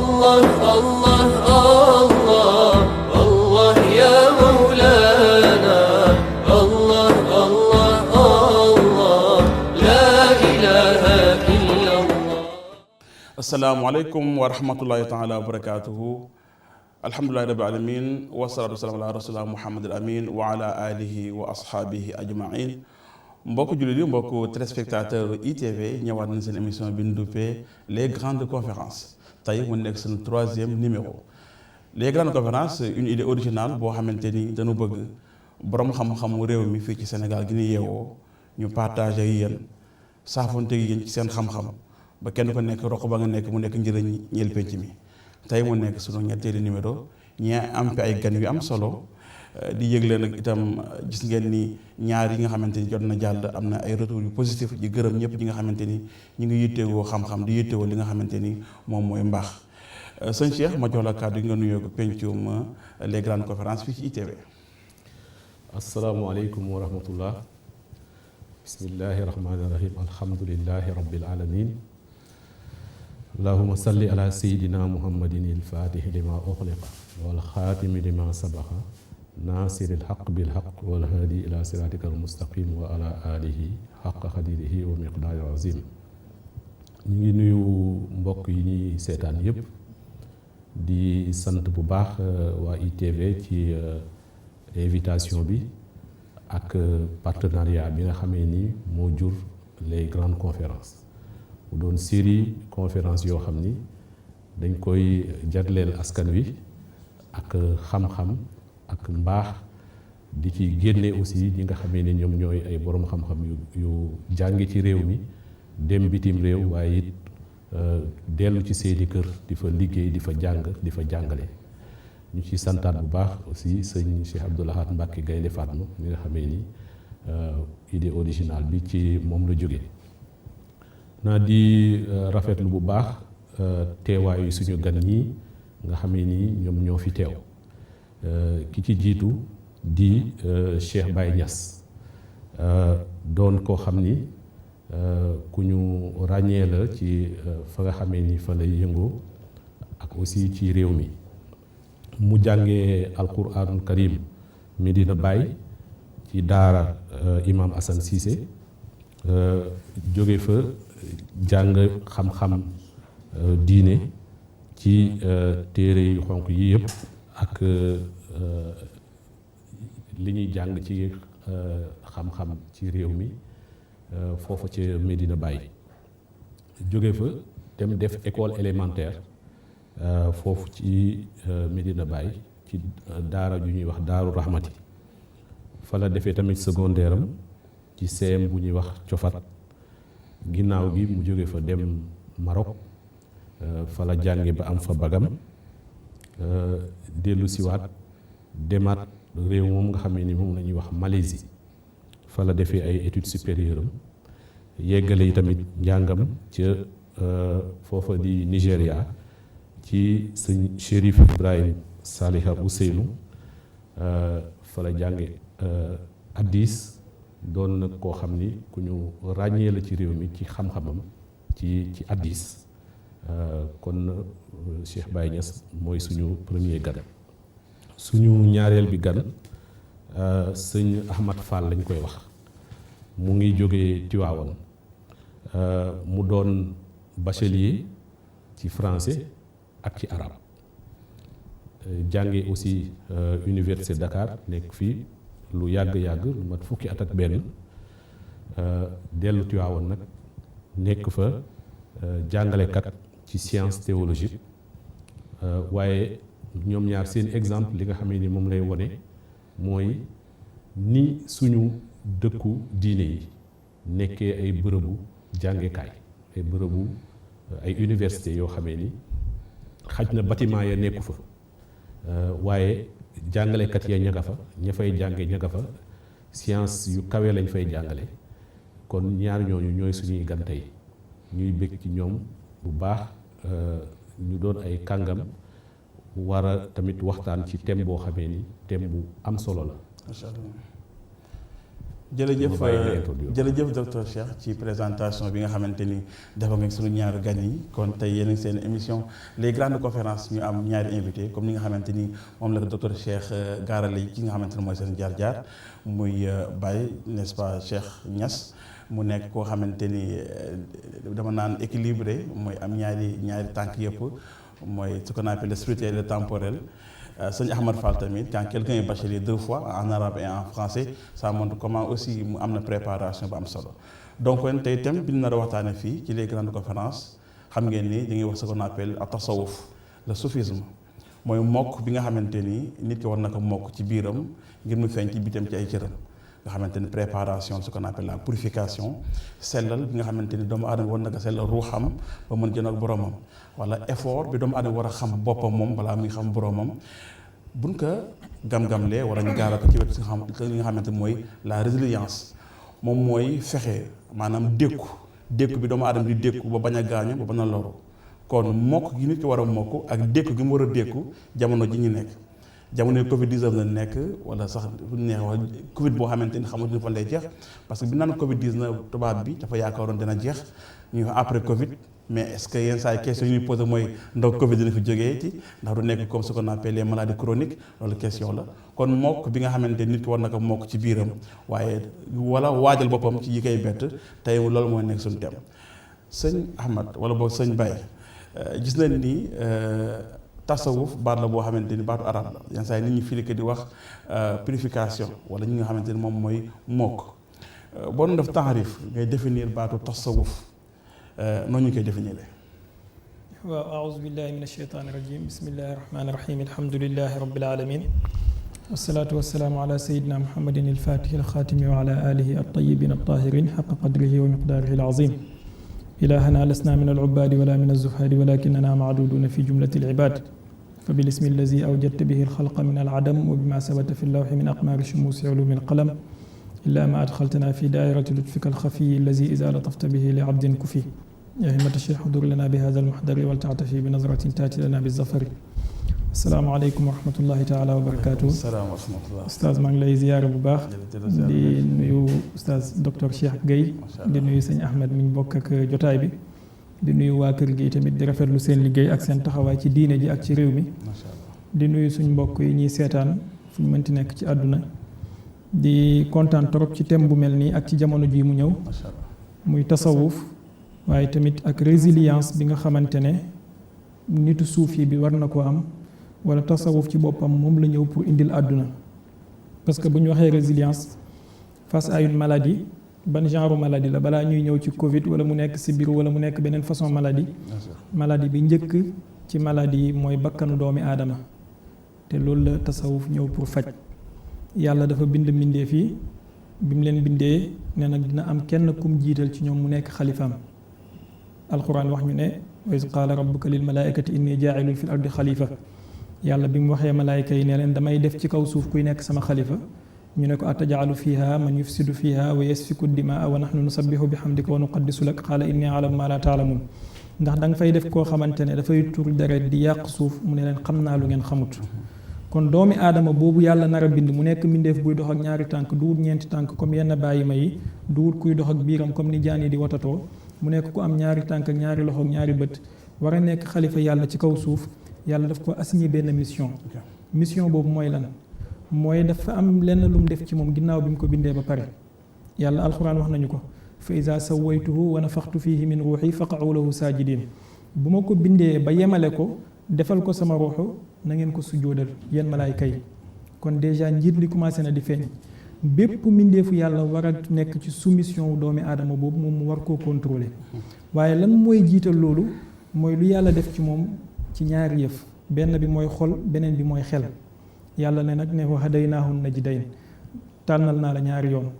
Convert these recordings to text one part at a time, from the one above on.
الله الله الله الله يا مولانا الله الله الله لا إله إلا الله. السلام عليكم ورحمة الله تعالى وبركاته. alhamdulillahi rabbil alamin wasalaatu wasalaam ala rasulillah muhammad al amin wa ala alihi wa ashaabihi ajmain. mbokk jullit yi mbokk téléspectateur ITV ñëwaat nañ seen émission bi ñu duppee les grandes conférences. tey mu nekk seen 3e numéro. les grandes conférences une idée originale boo xamante ni dañu bëgg borom xam-xamu réew mi fii ci Sénégal gi ñu yeewoo ñu partagé ak yéen saafonte ak yéen ci seen xam-xam ba kenn ko nekk roq ba nga nekk mu nekk njëriñ ñeel penc mi. tey mu nekk sunu ñetteelu numéro ñi am fi ay gan yu am solo di yëgle nag itam gis ngeen ni ñaar yi nga xamante ni jot na jàll am na ay retour yu positif di gërëm ñëpp ñi nga xamante ni ñu ngi yittewoo xam-xam di yittewoo li nga xamante ni moom mooy mbaax. sëñ Cheikh ma jox la kàddu yi nga nuyoo ko pencum les grandes conférences fii ci ITV. asalaamaaleykum wa rahmatullah. bismillahi rahmaani rahim alhamdulillahi rabbil alamin. allahuma salli ala sayidina muhammadin ilfatixi lima uxliqa walxaatimi lima sabaxa naasiri lxaq bilxaq walhaadi ila siratika almustaqim wa ala alihi xaqa xadirihi wa miqdaari azim. ñu ngi nuyu mbokk yi ñuy seetaan yépp di sant bu baax waa ITV ci invitation bi ak partenariat bi nga xamee ni moo jur les grandes conférences. mu doon série conférence yoo xam ni dañ koy jagleel askan wi ak xam-xam ak mbaax di ci génne aussi ñi nga xamee ne ñoom ñooy ay borom xam-xam yu jànge ci réew mi dem bitim réew waaye it dellu ci seeni kër di fa liggéey di fa jàng di fa jàngale. ñu ci santaat bu baax aussi sëñ Cheikh Abdou Lahad Mbacké Gaynde Fatma mi nga xamee ni idée originale bi ci moom la jóge naa di rafetlu bu baax teewaayu suñu gan ñi nga xamee ni ñoom ñoo fi teew ki ci jiitu di Cheikh Baye Niass doon koo xam ni ku ñu ràññee la ci fa nga xamee ni fa lay yëngoo ak aussi ci réew mi. mu jàngee alquranul karim Medina Baye ci daara imam Assane Cissé jóge fa jàng xam-xam diine ci téere yu xonq yi yëpp ak li ñuy jàng ci xam-xam ci réew mi foofa ci Medina Baye jóge fa dem def école élémentaire foofu ci Medina Baye ci daara ju ñuy wax Daaru Rahmati fa la defee tamit secondaire am ci CM bu ñuy wax Cofat. ginnaaw gi mu jóge fa dem Maroc fa la jànge ba am fa bagam dellu siwaat demaat réew moom nga xamee ni moom la ñuy wax Malaisie fa la defee ay études supérieures am yeggale yi tamit njàngam ca foofa di Nigéria ci sëñ Chérif Ibrahim Saliha Ousseynou fa la jànge Addis doon nag koo xam ni ku ñu ràññee la ci réew mi ci xam-xamam ci Addis kon Cheikh Baye Niass mooy suñu premier gan. suñu ñaareel bi gan sëñ Ahmad Fall lañ koy wax mu ngi jógee Tivaouane mu doon bachelier ci français ak ci arabe jànge aussi université Dakar nekk fii lu yàgg-yàgg lu mat fukki at ak benn dellu Tivaouane nag nekk fa jàngalekat ci science théologique waaye ñoom ñaar seen exemple li nga xamee ni moom lay wone mooy ni suñu dëkku diine yi nekkee ay bërëbu jàngekaay ay bërëbu ay université yoo xamee ni xaj na bâtiment ya nekku fa waaye jàngalekat ya ña nga fa ña fay jànge ña nga fa science yu kawe lañ fay jàngale kon ñaar ñooñu ñooy suñuy gan tey ñuy bëgg ci ñoom bu baax ñu doon ay kàngam war a tamit waxtaan ci thème boo xamee ni thème bu am solo la. macha allah jërëjëf docteur Cheikh ci présentation bi nga xamante ni dafa nga suñu ñaari gan yi kon tey yéen seen émission les grandes conférences ñu am ñaari invité comme ni nga xamante ni moom la docteur Cheikh gaarale ci nga xamante ni mooy seen jaar-jaar muy Baye n'est-ce pas Cheikh Niass mu nekk koo xamante ni dama naan équilibré mooy am ñaari tànk yëpp mooy ce qu'on appelle le spirituel et le temporel. Sëñ Ahmad Fall tamit quand quelqu'un est bachelier 2 fois en arabe et en français ça montre comment aussi mu am na préparation bu am solo donc kon tey thème bi ñu nar a waxtaane fii ci les grandes conférences xam ngeen ni dañuy wax ce qu'on appelle a tasawuf le soufisme mooy mokk bi nga xamante ni nit ki war na ko mokk ci biiram ngir mu feeñ ci bitam ci ay cëram nga xamante ni préparation ce qu'on appelle la purification sellal bi nga xamante ni doomu aadama war na ko sellal ruuxam ba mën jënoog boromam wala effort bi doomu aadama war a xam boppam moom balaa muy xam boromam buñ ko gam-gamlee wala ñu gaara ko ci wet li nga xamante mooy la résilience moom mooy fexe maanaam dékku bi doomu aadama di dékku ba bañ a gaañu ba bañ a loru kon mokk gi nit ki war a mokk ak dékku gi mu war a dékku jamono ji ñu nekk jamono Covid 19 la nekk wala sax fu ñu neex wax Covid boo xamante ni xamatuñu fan lay jeex parce que bi naan Covid 19 tubaab bi dafa yaakaaroon dina jeex ñu wax après Covid mais est-ce que yenn saa yi question yi ñuy posé mooy ndax Covid dina fi jógee ci ndax du nekk comme ce qu'on appelle les maladies chroniques loolu question la kon mokk bi nga xamante nit ki war na ko mokk ci biiram waaye wala waajal boppam ci yi koy bett tey loolu mooy nekk suñu thème sëñ Ahmad wala boog sëñ Baye gis nañ ni. tasawuf baat la boo xamante ni baatu arab la yenn saa yi nit ñi firi ko di wax purification wala ñi nga xamante ni moom mooy mokk boo doon def taarif ngay définir baatu tasawuf noonu ñu koy définir. waaw aouzu billahi min asheytaani rajim bismillahi rahmaani rahim alhamdulilahi rabbil alamin wasalaatu wasalaamu ala sayidina muhammadin alfatihi alxaatimi wa ala alihi altayibin altahirin xaqa qadrihi wa miqdaarihi alazim ilahana lasna min alubadi wala min alzuhadi walakinana macduduna fi jumlati alibad فبالاسم الذي أوجدت به الخلق من العدم وبما ثبت في اللوح من أقمار شموس علوم القلم إلا ما أدخلتنا في دائرة لطفك الخفي الذي إذا لطفت به لعبد كفي يا همة الشيخ حضور لنا بهذا المحضر ولتعتفي بنظرة تأتي لنا بالظفر السلام عليكم ورحمة الله تعالى وبركاته. السلام ورحمة الله. أستاذ maa ngi lay ziyaare bu baax di nuyu Oustaz docteur Cheikh Gueye di nuyu sëñ Ahmed mi ñu bokk ak jotaay bi di nuyu waa kër gi tamit di rafetlu seen liggéey ak seen taxawaay ci diine ji ak ci réew mi di nuyu suñ mbokk yi ñuy seetaan fu ñu mënti nekk ci àdduna di kontaan trop ci thème bu mel nii ak ci jamono ji mu ñëw muy tasawuf waaye tamit ak résilience bi nga xamante ne nitu suufi bi war na ko am wala tasawuf ci boppam moom la ñëw pour indil àdduna parce que bu ñu waxee résilience face à une maladie ban genre maladie la balaa ñuy ñëw ci Covid wala mu nekk sibiru wala mu nekk beneen façon maladie bi njëkk ci maladie yi mooy bakkanu doomi aadama te loolu la tasawuf ñëw pour faj yàlla dafa bind mbindeef yi bi mu leen bindee ne nag dina am kenn kum jiital ci ñoom mu nekk xalifaam alquran wax ñu ne wa iz qaala rabbuka lil malaikati inni jaa'ilun fil ardi xalifa yàlla bi mu waxee malaayka yi ne leen damay def ci kaw suuf kuy nekk sama xalifa ñu ne ko atajaalu fiha man yufsidu fiha wa yasfiku dimaa wa nahnu nusabbihu bihamdika wa nuqaddisu lak qaala inni a'lamu ma la ta'lamun ndax da nga fay def koo xamante ne dafay tur deret di yàq suuf mu ne leen xam naa lu ngeen xamut kon doomi aadama boobu yàlla nar a bind mu nekk mbindeef buy dox ak ñaari tànk duwut ñeenti tànk comme yenn bàyyi ma yi duwut kuy dox ak biiram comme ni jaan yi di watatoo mu nekk ku am ñaari tànk ak ñaari loxo ak ñaari bët war a nekk xalifa yàlla ci kaw suuf yàlla daf ko assigné benn mission boobu mooy lan mooy dafa am lenn lu mu def ci moom ginnaaw bi mu ko bindee ba pare yàlla alxuraan wax nañu ko fa iza sawaytuhu wa nafaxtu fihi min ruuxi faqa'u lahu saajidin bu ma ko bindee ba yemale ko defal ko sama ruuxu na ngeen ko sujjóodal yéen malaayka yi kon déjà njiit li commencé na di feeñ bépp mbindeefu yàlla war a nekk ci soumission doomi aadama boobu moom mu war koo contrôler waaye lan mooy jiital loolu mooy lu yàlla def ci moom ci ñaari yëf benn bi mooy xol beneen bi mooy xel yàlla ne nag ne wa hadaynaahu najdayn tànnal naa la ñaari yoon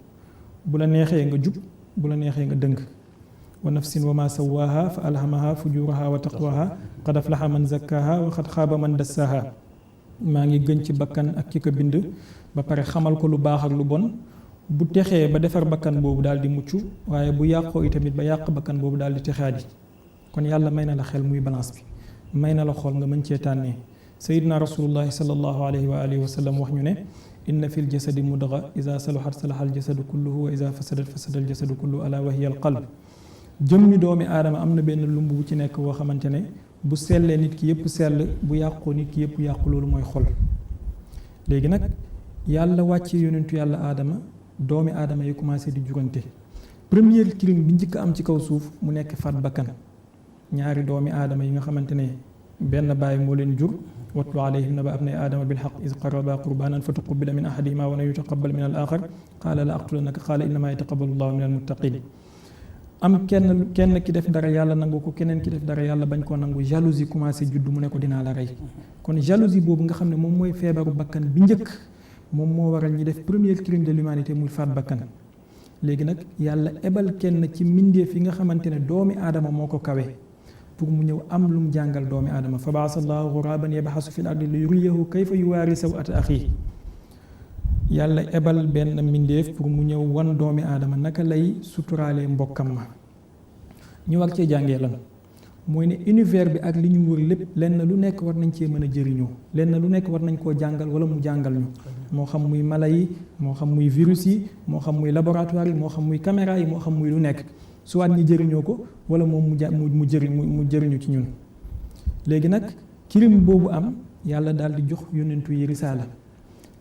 bu la neexee nga jub bu la neexee nga dëng wa nafsin wa ma sawaaha fa alhamaha fujuraha wa taqwaha qad aflaha man zakkaha wa qad xaaba man dassaaha maa ngi gën ci bakkan ak ki ko bind ba pare xamal ko lu baax ak lu bon bu texee ba defar bakkan boobu daal di mucc waaye bu yàqoo itamit ba yàq bakkan boobu daal di texaadi kon yàlla may na la xel muy balance bi may na la xool nga mën cee tànnee sayidna rasulullahi sallallahu alayhi wa alihi wa sallam wax ñu ne inna fi ljasadi mudga ida saluhat salaha aljasadu kulluhu wa ida fasadat fasada aljasadu kulluhu ala wa hiya alqalb. jëmmi doomi aadama am na benn lumb bu ci nekk boo xamante ne bu sellee nit ki yëpp sell, bu yàqoo nit ki yëpp yàqu. loolu mooy xol. léegi nag yàlla wàcce yonentu yàlla aadama, doomi aadama yi commencé di jurante. premier crime bi njëkk am ci kaw suuf mu nekk faat bakkan. ñaari doomi aadama yi nga xamante ne benn baay moo leen jur, watlu alayhim naba abnay aadama bilxaq iz qarraba qurbanan fa tuqubila min ahadihima wa lam yutaqabal min al axar qaala la aqtulannaka qaala innama yataqabalu llahu min al muttaqin. am kenn ki def dara yàlla nangu ko, keneen ki def dara yàlla bañ koo nangu, jalousie commencé judd mu ne ko dinaa la rey. kon jalousie boobu nga xam ne moom mooy feebaru bakkan bi njëkk, moom moo waral ñi def premier crime de l'humanité muy faat bakkan. léegi nag yàlla ebal kenn ci mbindeef yi nga xamante ne doomi aadama moo ko kawe pour mu ñëw am lu mu jàngal doomi aadama. fa baasa allahu ghuraban yabhasu fil ardi li yuriyahu kayfa yuwaari sawata axi. yàlla ebal benn mbindeef pour mu ñëw wan doomi aadama naka lay suturaalee mbokkam ma. ñu war cee jàngee lan mooy ne univers bi ak li ñu wër lépp lenn lu nekk war nañ cee mën a jëriñoo, lenn lu nekk war nañ koo jàngal wala mu jàngal ñu. moo xam muy mala yi, moo xam muy virus yi, moo xam muy laboratoire yi, moo xam muy caméra yi, moo xam muy lu nekk, soit ñi jëriñoo ko wala moom mu jëriñu ci ñun. léegi nag crime boobu am, yàlla daal di jox yonentu yi risaala.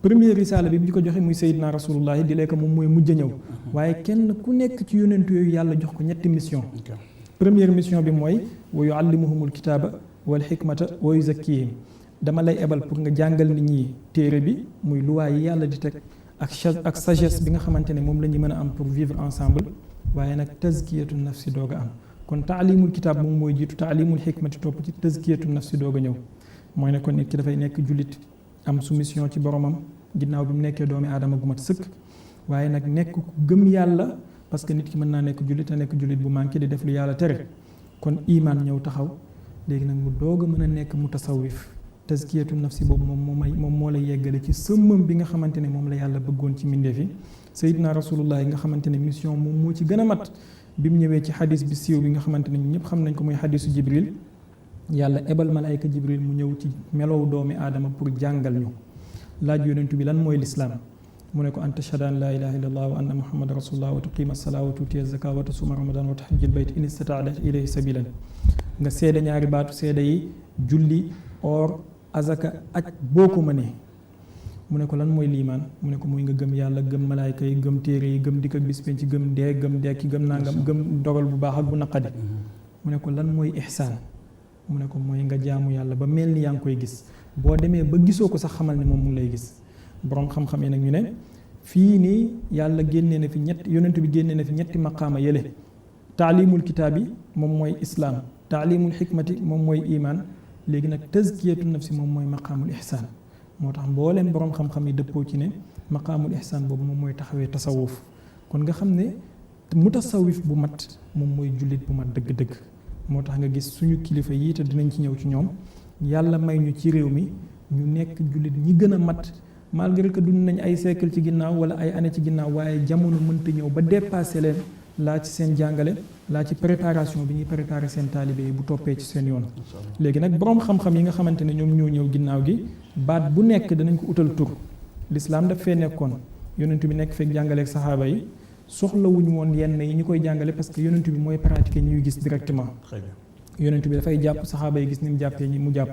première risaala bi ñu ko joxe muy Seydina Rasulullahi di lekk moom mooy mujj a ñëw, waaye kenn ku nekk ci yonentu yooyu yàlla jox ko ñetti mission. première mission bi mooy wa yuallimuhumul kitaaba wal xikmata wa yuzakkihim. dama lay ebal pour nga jàngal nit ñi téere bi muy luwaay yi yàlla di teg ak sagesse bi nga xamante ne moom la ñu mën a am pour vivre ensemble. waaye nag tazkiyatu nafsi doog a am. kon taalimul kitaab moom mooy jiitu, taalimul xikmati topp ci, tazkiyatu nafsi doog a ñëw. mooy ne kon nit ki dafay nekk jullit am soumission ci boromam ginnaaw bi mu nekkee doomi aadama gu mat sëkk. waaye nag nekk ku gëm yàlla, parce que nit ki mën naa nekk jullit a nekk jullit bu manqué di def lu yàlla tere. kon iman ñëw taxaw. léegi nag mu doog a mën a nekk mutasawwif. tazkiyatu nafsi boobu moom moo lay yeggale ci sëmmam bi nga xamante ne moom la yàlla bëggoon ci mbindeef yi. Seydina Rasulullah yi nga xamante ne mission moom moo ci gën a mat bi mu ñëwee ci xadis bi siiw bi nga xamante ne ñëpp xam nañ ko muy xadisu Jibril. yàlla ebal malaayka Jibril mu ñëw ci melow doomi aadama pour jàngal ñu. laaj yonentu bi lan mooy lislaam mu ne ko an tashhada an laa ilaha illa allah wa anna muhammad rasulullah wa tuqima salaa wa tuutiya zaka wa tasuma ramadan wa tahajjal bayt in istataata ilayhi sabilan. nga seede ñaari baatu seede yi julli, or, azaka, aj boo ko mënee. mu ne ko lan mooy liimaan mu ne ko muy nga gëm yàlla, gëm malaayka yi, gëm téere yi, gëm dikk ak bis penc, gëm dee, gëm dekki, gëm nangam, gëm dogal bu baax ak bu naqadi. mu ne ko lan mooy ihsaan mu ne ko mooy nga jaamu yàlla ba mel ni yaa ngi koy gis, boo demee ba gisoo ko sax xamal ne moom mu ngi lay gis. boroom xam-xam yi nag ñu ne fii nii yàlla génnee na fi yonent bi génnee na fi ñetti maqaama yële. taalimul kitaab yi moom mooy islaam, taalimul xikmati moom mooy imaan, léegi nag tazkiyatu nafsi moom mooy maqaamul ihsaan. moo tax mbooleem boroom xam-xam yi dëppoo ci ne maqaamul ihsaan boobu moom mooy taxawee tasawuf. kon nga xam ne mutasawif bu mat moom mooy jullit bu mat dëgg-dëgg. moo tax nga gis suñu kilifa yii te dinañ ci ñëw ci ñoom, yàlla may ñu ci réew mi ñu nekk jullit ñi gën a mat, malgré que dund nañ ay siècle ci ginnaaw wala ay année ci ginnaaw, waaye jamono mënta ñëw ba dépassé leen laa ci seen jàngale, laa ci préparation bi ñuy préparé seen taalibe yi bu toppee ci seen yoon. léegi nag boroom xam-xam yi nga xamante ne ñoom ñoo ñëw ginnaaw gi, baat bu nekk danañ ko utal tur. l'islam daf fee nekkoon, yonent bi nekk fekk jàngaleeg saxaaba yi, soxlawuñu woon yenn yi ñu koy jàngale parce que yonent bi mooy pratiquer ñuy gis directement. yonent bi dafay jàpp saxaaba yi gis ni mu jàppee ñi mu jàpp,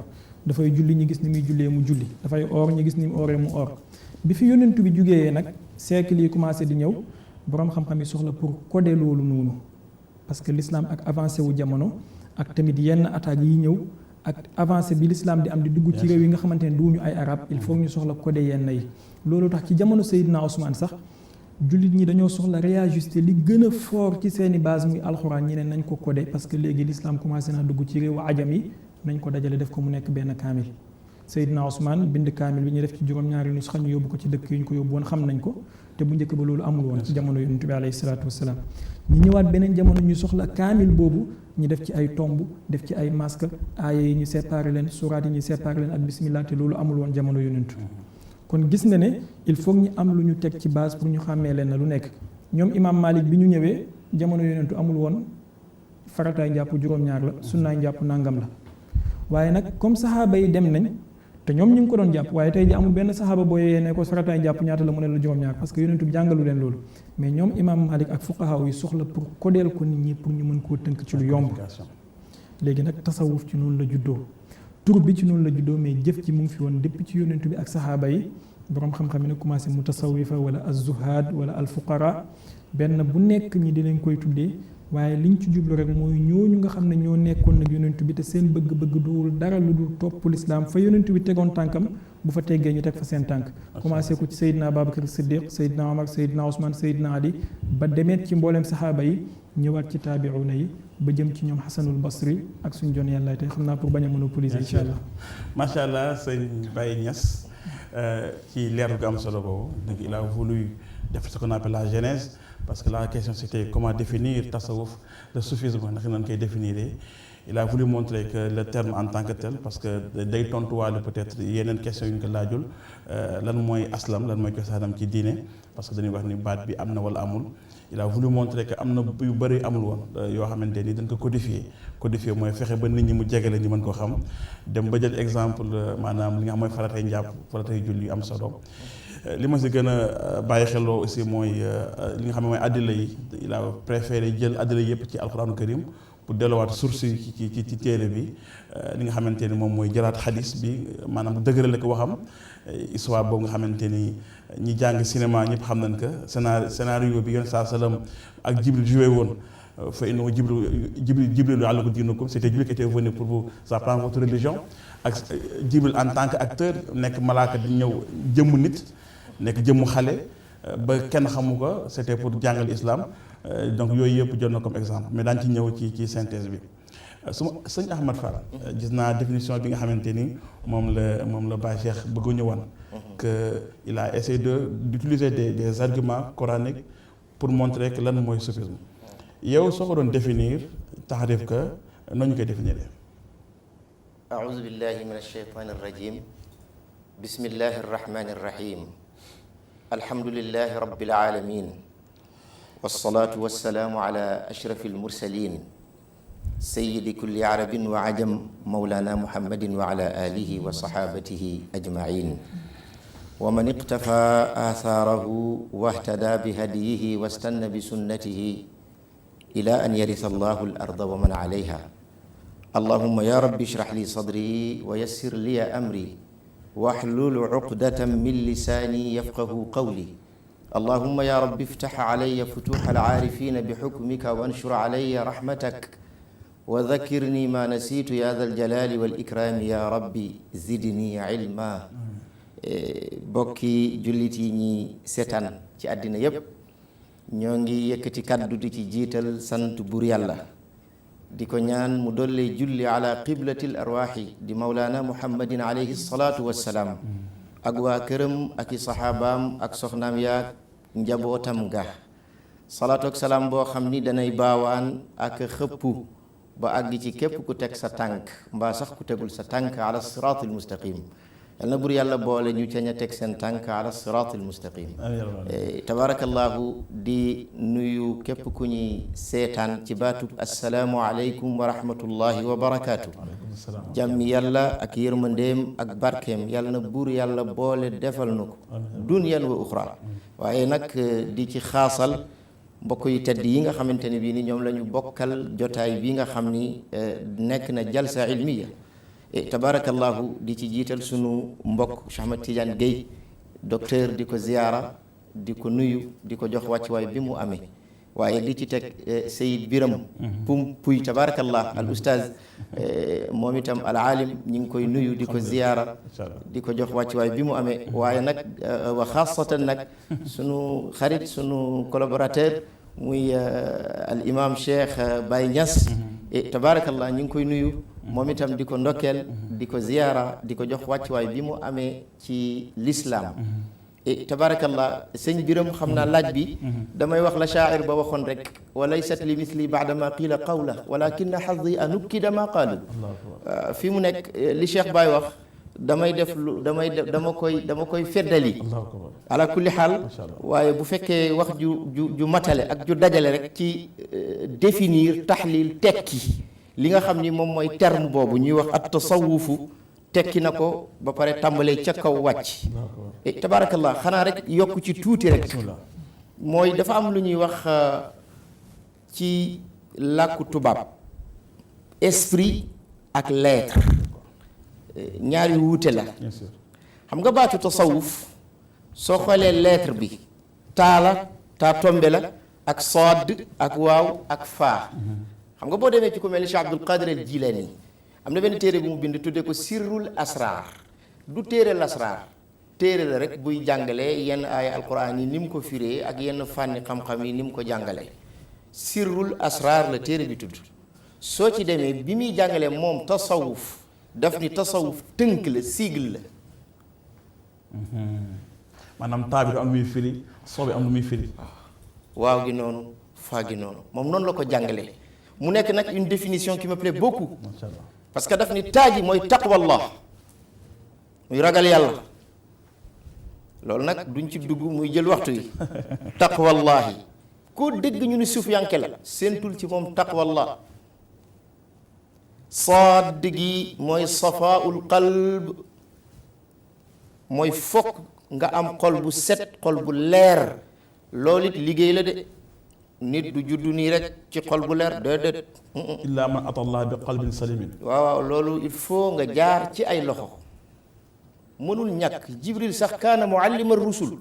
dafay julli ñi gis ni muy jullee mu julli, dafay oor ñi gis ni mu ooree mu oor. bi fi yonent bi jugee nag siècle yi commencé di ñëw, boroom xam-xam yi soxla pour coder loolu noonu, parce que l'islam ak avancé wu jamono ak tamit yenn attaques yi ñëw ak avancé bi l'islam di am di dugg ci réew yi nga xamante ne duñu ay arab, il faut ñu soxla coder yenn yi. loolu tax ci jamono Seydina Ousmane sax jullit ñi dañoo soxla réajuster li gën a fort ci seeni base muy alxuraan, ñi ne nañ ko coder parce que léegi l'islam commencé naa dugg ci réewu ajam yi, nañ ko dajale def ko mu nekk benn kaamil. Seydina Ousmane bind kaamil bi ñu def ci juróom-ñaari nusxa ñu yóbbu ko ci dëkk yi ñu ko yóbbu woon xam nañ ko, te bu njëkk ba loolu amul woon ci jamono yonent bi alayhi salaatu wasalaam. ñu ñëwaat beneen jamono ñu soxla kaamil boobu ñu def ci ay tomb, def ci ay masque, aaya yi ñu séparé leen, suraat yi ñu séparé leen ak bismillah, te loolu amul woon jamono yonent. kon gis nga ne il faut ñu am lu ñu teg ci base pour ñu xàmmee leen na lu nekk. ñoom imam Malik bi ñu ñëwee jamono yonentu amul woon farataay njàpp juróom-ñaar la, sunnaay njàpp nangam la. waaye nag comme saxaaba yi dem nañ te ñoom ñu ngi ko doon jàpp waaye tey ji amul benn saxaaba boo yee ne ko farataay jàpp ñaata la mu ne la juróom-ñaar parce que yonent bi jàngalu leen loolu mais ñoom imam Malik ak fuqaha yi soxla pour kodeel ko nit ñi pour ñu mën koo tënk ci lu yomb léegi nag tasawuf ci noonu la juddoo tur bi ci noonu la juddoo mais jëf ci mu ngi fi woon depuis ci yonent bi ak saxaaba yi borom xam-xam yi nag commencé mu tasawifa wala az-zuhad wala al-fuqara benn bu nekk ñi dinañ koy tuddee waaye liñ ci jublu rek mooy ñooñu nga xam ne ñoo nekkoon nag yonent bi te seen bëgg-bëgg duwul dara lu dul topp lislaam fa yonent bi tegoon tànkam bu fa teggee ñu teg fa seen tànk commencé ko ci Seydina Babacar Siddiq Seydina Omar Seydina Ousmane Seydina Ali ba demeet ci mbooleem saxaaba yi ñëwaat ci taabi'una yi ba jëm ci ñoom Xasanul Basri ak suñu jon yàlla tey xam naa pour bañ a monopoliser incha allah macha allah sëñ Baye Niass ci leer gu am solo boobu donc il a voulu def ce qu'on appelle la genèse parce que la question c'était comment définir tasawuf le soufisme ndax nañ koy définir il a voulu montrer que le terme en tant que tel parce que day tontuwaale peut-être yeneen question yu ñu ko laajul lan mooy aslam lan mooy cosaanam ci diine parce que dañuy wax ni baat bi am na wala amul il a voulu montrer que am na yu bëri amul woon yoo xamante ni dañ ko codifier mooy fexe ba nit ñi mu jege la ñu mën koo xam dem ba jël exemple maanaam li nga xam mooy faratay njàpp faratay julli yu am solo li ma si gën a bàyyi xeloo aussi mooy li nga xam ne mooy addila yi il a préféré jël addila yëpp ci alquranu karim pour delluwaat source yi ci téere bi li nga xamante ni moom mooy jëlaat xadis bi maanaam dëgërale ko waxam histoire boobu nga xamante ni ñi jàng cinéma ñëpp xam nañ que scénario bi yoon saa salaam ak Jibril joué woon fa innahu Jibril yu'allimukum diinakum c'était Jibril qui était venu pour vous apprendre votre religion ak Jibril en tant que acteur nekk malaaka di ñëw jëmmu nit nekk jëmmu xale ba kenn xamu ko c'était pour jàngal islam donc yooyu yëpp jot na comme exemple mais daañu ci ñëw ci synthèse bi su ma sëñ Ahmad Fall gis naa définition bi nga xamante ni moom la Baye Cheikh bëgg ñëwoon que il a essayé d'utiliser des arguments coraniques pour montrer que lan mooy soufisme yow soo ko doon définir taxarif que noonu ñu koy définir. أعوذ بالله من الشيطان الرجيم بسم الله الرحمن الرحيم الحمد لله رب العالمين والصلاة والسلام على أشرف المرسلين سيد كل عرب وعجم مولانا محمد وعلى آله وصحابته أجمعين ومن اقتفى آثاره واهتدى بهديه واستنى بسنته إلى أن يرث الله الأرض ومن عليها اللهم يا رب اشرح لي صدري ويسر لي أمري واحلل عقدة من لساني يفقه قولي اللهم يا رب افتح علي فتوح العارفين بحكمك وانشر علي رحمتك وذكرني ما نسيت يا ذا الجلال والإكرام يا ربي زدني علما bokki jullit yi ñi seetaan ci àddina yépp ñoo ngi yëkkati kàddu di ci jiital sant buur yàlla di ko ñaan mu dolli julli ala qiblatil arwaaxi di mawlaana muhammadin alayhi salaatu wassalaam ak waa këram ak i saxaabaam ak soxnaam yaag njabootam ga salaatu ak salaam boo xam ni danay baawaan ak xëppu ba àgg ci képp ku teg sa tànk mbaa sax ku tegul sa tànk ala siraatil mustaqim yal na bur yàlla boole ñu ca ña teg seen tànk ala siraatil mustaqim tabarakallahu di nuyu képp ku ñuy seetaan ci baatub assalaamu aleykum wa rahmatullahi wa barakaatu jàmmi yàlla ak yërmandeem ak barkeem yàlla na buur yàlla boole defal nu ko dunyan wa uxra waaye nag di ci xaasal mbokk yu tedd yi nga xamante ne bii ni ñoom la ñu bokkal jotaay bi nga xam ni nekk na jalsa ilmiya tabarakallahu di ci jiital sunu mbokk Cheikh Ahmed Tidiane Guèye docteur di ko ziyaara di ko nuyu di ko jox wàccuwaay bi mu amee waaye li ci teg Seyid Biram Puy tabarakallah al oustaz moom itam al alim ñi ngi koy nuyu di ko ziyaara di ko jox wàccuwaay bi mu amee waaye nag wa xaasatan nag sunu xarit sunu collaborateur muy al imam Cheikh Baye Niass tabarakallah ñi ngi koy nuyu moom itam di ko ndokkeel di ko ziyaara di ko jox wàccuwaay bi mu amee ci lislaam tabarakallah sëñ Biram xam naa laaj bi damay wax la shaa'ir ba waxoon rek wa laysat li misli baada ma qiila qawla walakinna xaddi an ukkida ma qaalu fi mu nekk li Cheikh Baye wax damay def lu dama koy feddali ala kulli xaal waaye bu fekkee wax ju matale ak ju dajale rek ci définir taxlil tekki li nga xam ni moom mooy terme boobu ñuy wax at tasawufu tekki na ko ba pare tàmbalee ca kaw wàcc tabaarakallah xanaa rek yokk ci tuuti rek mooy dafa am lu ñuy wax ci làkku tubaab esprit ak lettre ñaari wuute la xam nga baatu tasawuf soo xoolee lettre bi taa tombe la ak sood ak waaw ak faa xam nga boo demee ci ku mel ni Cheikh Abdul Qadir al Jilani am na benn téere bu mu bind tuddee ko sirrul asrar du téere lasrar téere la rek buy jàngale yenn aaya alquran yi ni mu ko firee ak yenn fànni xam-xam yi ni mu ko jàngale sirrul asrar la téere bi tudd soo ci demee bi muy jàngale moom tasawuf daf ni tasawuf tënk la sigle la maanaam taa bi du am muy firi soo bi am lu muy firi waaw gi noonu faa gi noonu moom noonu la ko jàngale mu nekk nag une définition qui me plaît beaucoup parce que daf ni taaji mooy taqwallah muy ragal yàlla loolu nag duñ ci dugg muy jël waxtu yi taqwallahi koo dégg ñu ni suufiyanke la seentul ci moom taqwallah saad gi mooy safaul qalb mooy fokk nga am xol bu set xol bu leer loolu it liggéey la de nit du juddu nii rek ci xol bu leer déedéet illa man ata allah bi qalbin salimin waaw loolu il faut nga jaar ci ay loxo mënul ñàkk jibril sax kaana muallima rusul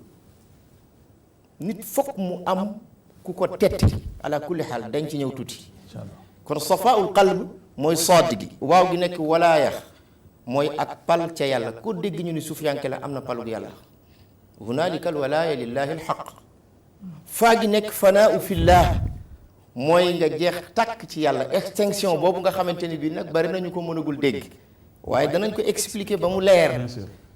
nit fokk mu am ku ko tetti ala kulli xaal dañ ci ñëw tuuti kon safaul qalb mooy sodd gi waaw gi nekk walaaya mooy ak pal ca yàlla ko dégg ñu ni sufiyanke la am na palug yàlla hunaalika al walaaya lillahi al xaq faa gi nekk fanaau fillah mooy nga jeex tàkk ci yàlla extinction boobu nga xamante ni bii nag bari nañu ko mënagul dégg waaye danañ ko expliquer ba mu leer